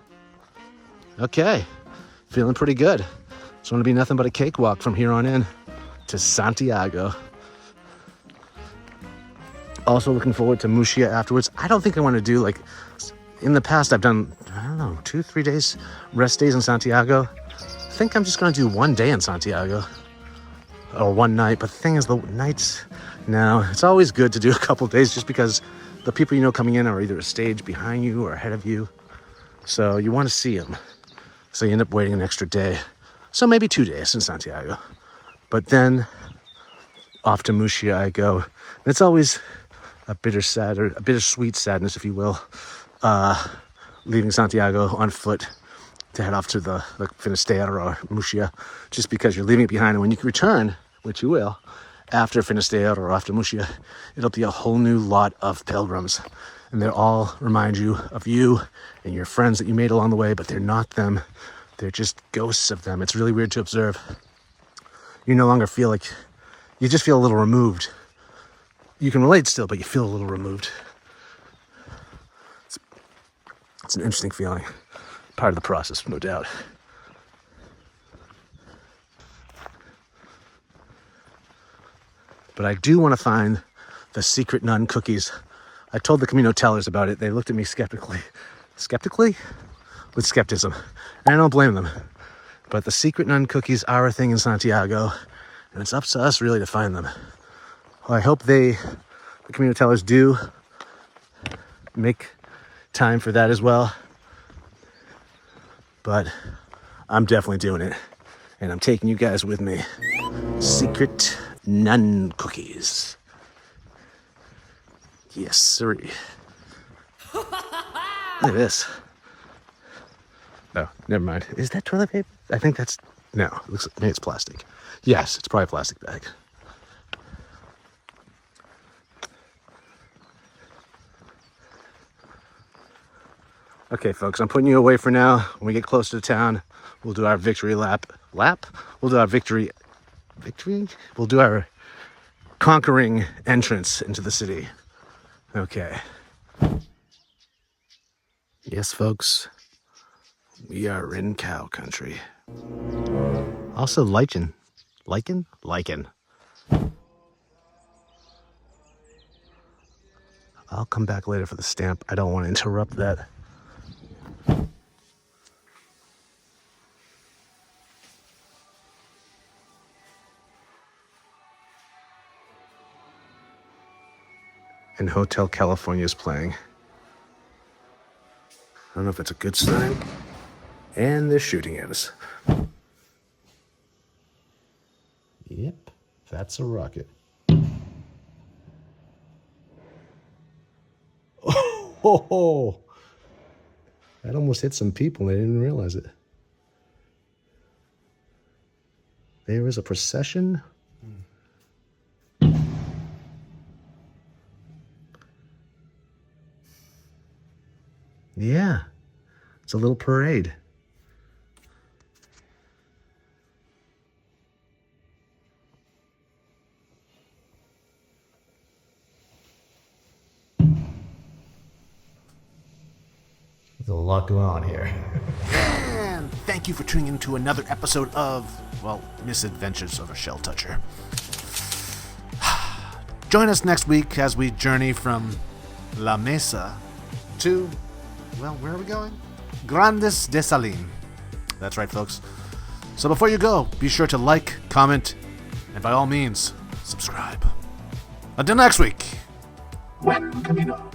okay. Feeling pretty good. It's going to be nothing but a cakewalk from here on in to Santiago. Also looking forward to Muxia afterwards. I don't think I want to do, like, in the past I've done, I don't know, 2-3 days, rest days in Santiago. I think I'm just going to do 1 day in Santiago. Or 1 night. But the thing is, the nights, no, it's always good to do a couple days just because the people you know coming in are either a stage behind you or ahead of you. So you want to see them. So you end up waiting an extra day. So maybe 2 days in Santiago. But then off to Muxia I go. And it's always a bittersweet sadness, if you will, leaving Santiago on foot to head off to the Finisterre or Muxia, just because you're leaving it behind. And when you can return, which you will, after Finisterre or after Muxia, it'll be a whole new lot of pilgrims. And they'll all remind you of you and your friends that you made along the way, but they're not them. They're just ghosts of them. It's really weird to observe. You no longer feel like, you just feel a little removed. You can relate still, but you feel a little removed. It's an interesting feeling. Part of the process, no doubt. But I do want to find the secret nun cookies. I told the Camino tellers about it. They looked at me skeptically. Skeptically? With skepticism. And I don't blame them. But the secret nun cookies are a thing in Santiago, and it's up to us really to find them. Well, I hope the Camino tellers do make time for that as well. But I'm definitely doing it. And I'm taking you guys with me. Secret nun cookies. Yes, sirree. Look at this. Oh, never mind. Is that toilet paper? I think that's... No, it looks maybe it's plastic. Yes, it's probably a plastic bag. Okay, folks, I'm putting you away for now. When we get closer to town, we'll do our victory lap. We'll do our victory... We'll do our conquering entrance into the city. Okay. Yes, folks. We are in cow country. Also lichen. Lichen? Lichen. I'll come back later for the stamp. I don't want to interrupt that. And Hotel California is playing. I don't know if it's a good sign. And they're shooting at us. Yep, that's a rocket. Oh, that almost hit some people and they didn't realize it. There is a procession. Yeah, it's a little parade. There's a lot going on here. And thank you for tuning in to another episode of, well, Misadventures of a Shell Toucher. Join us next week as we journey from La Mesa to, well, where are we going? Grandes de Salim. That's right, folks. So before you go, be sure to like, comment, and by all means, subscribe. Until next week. Buen camino.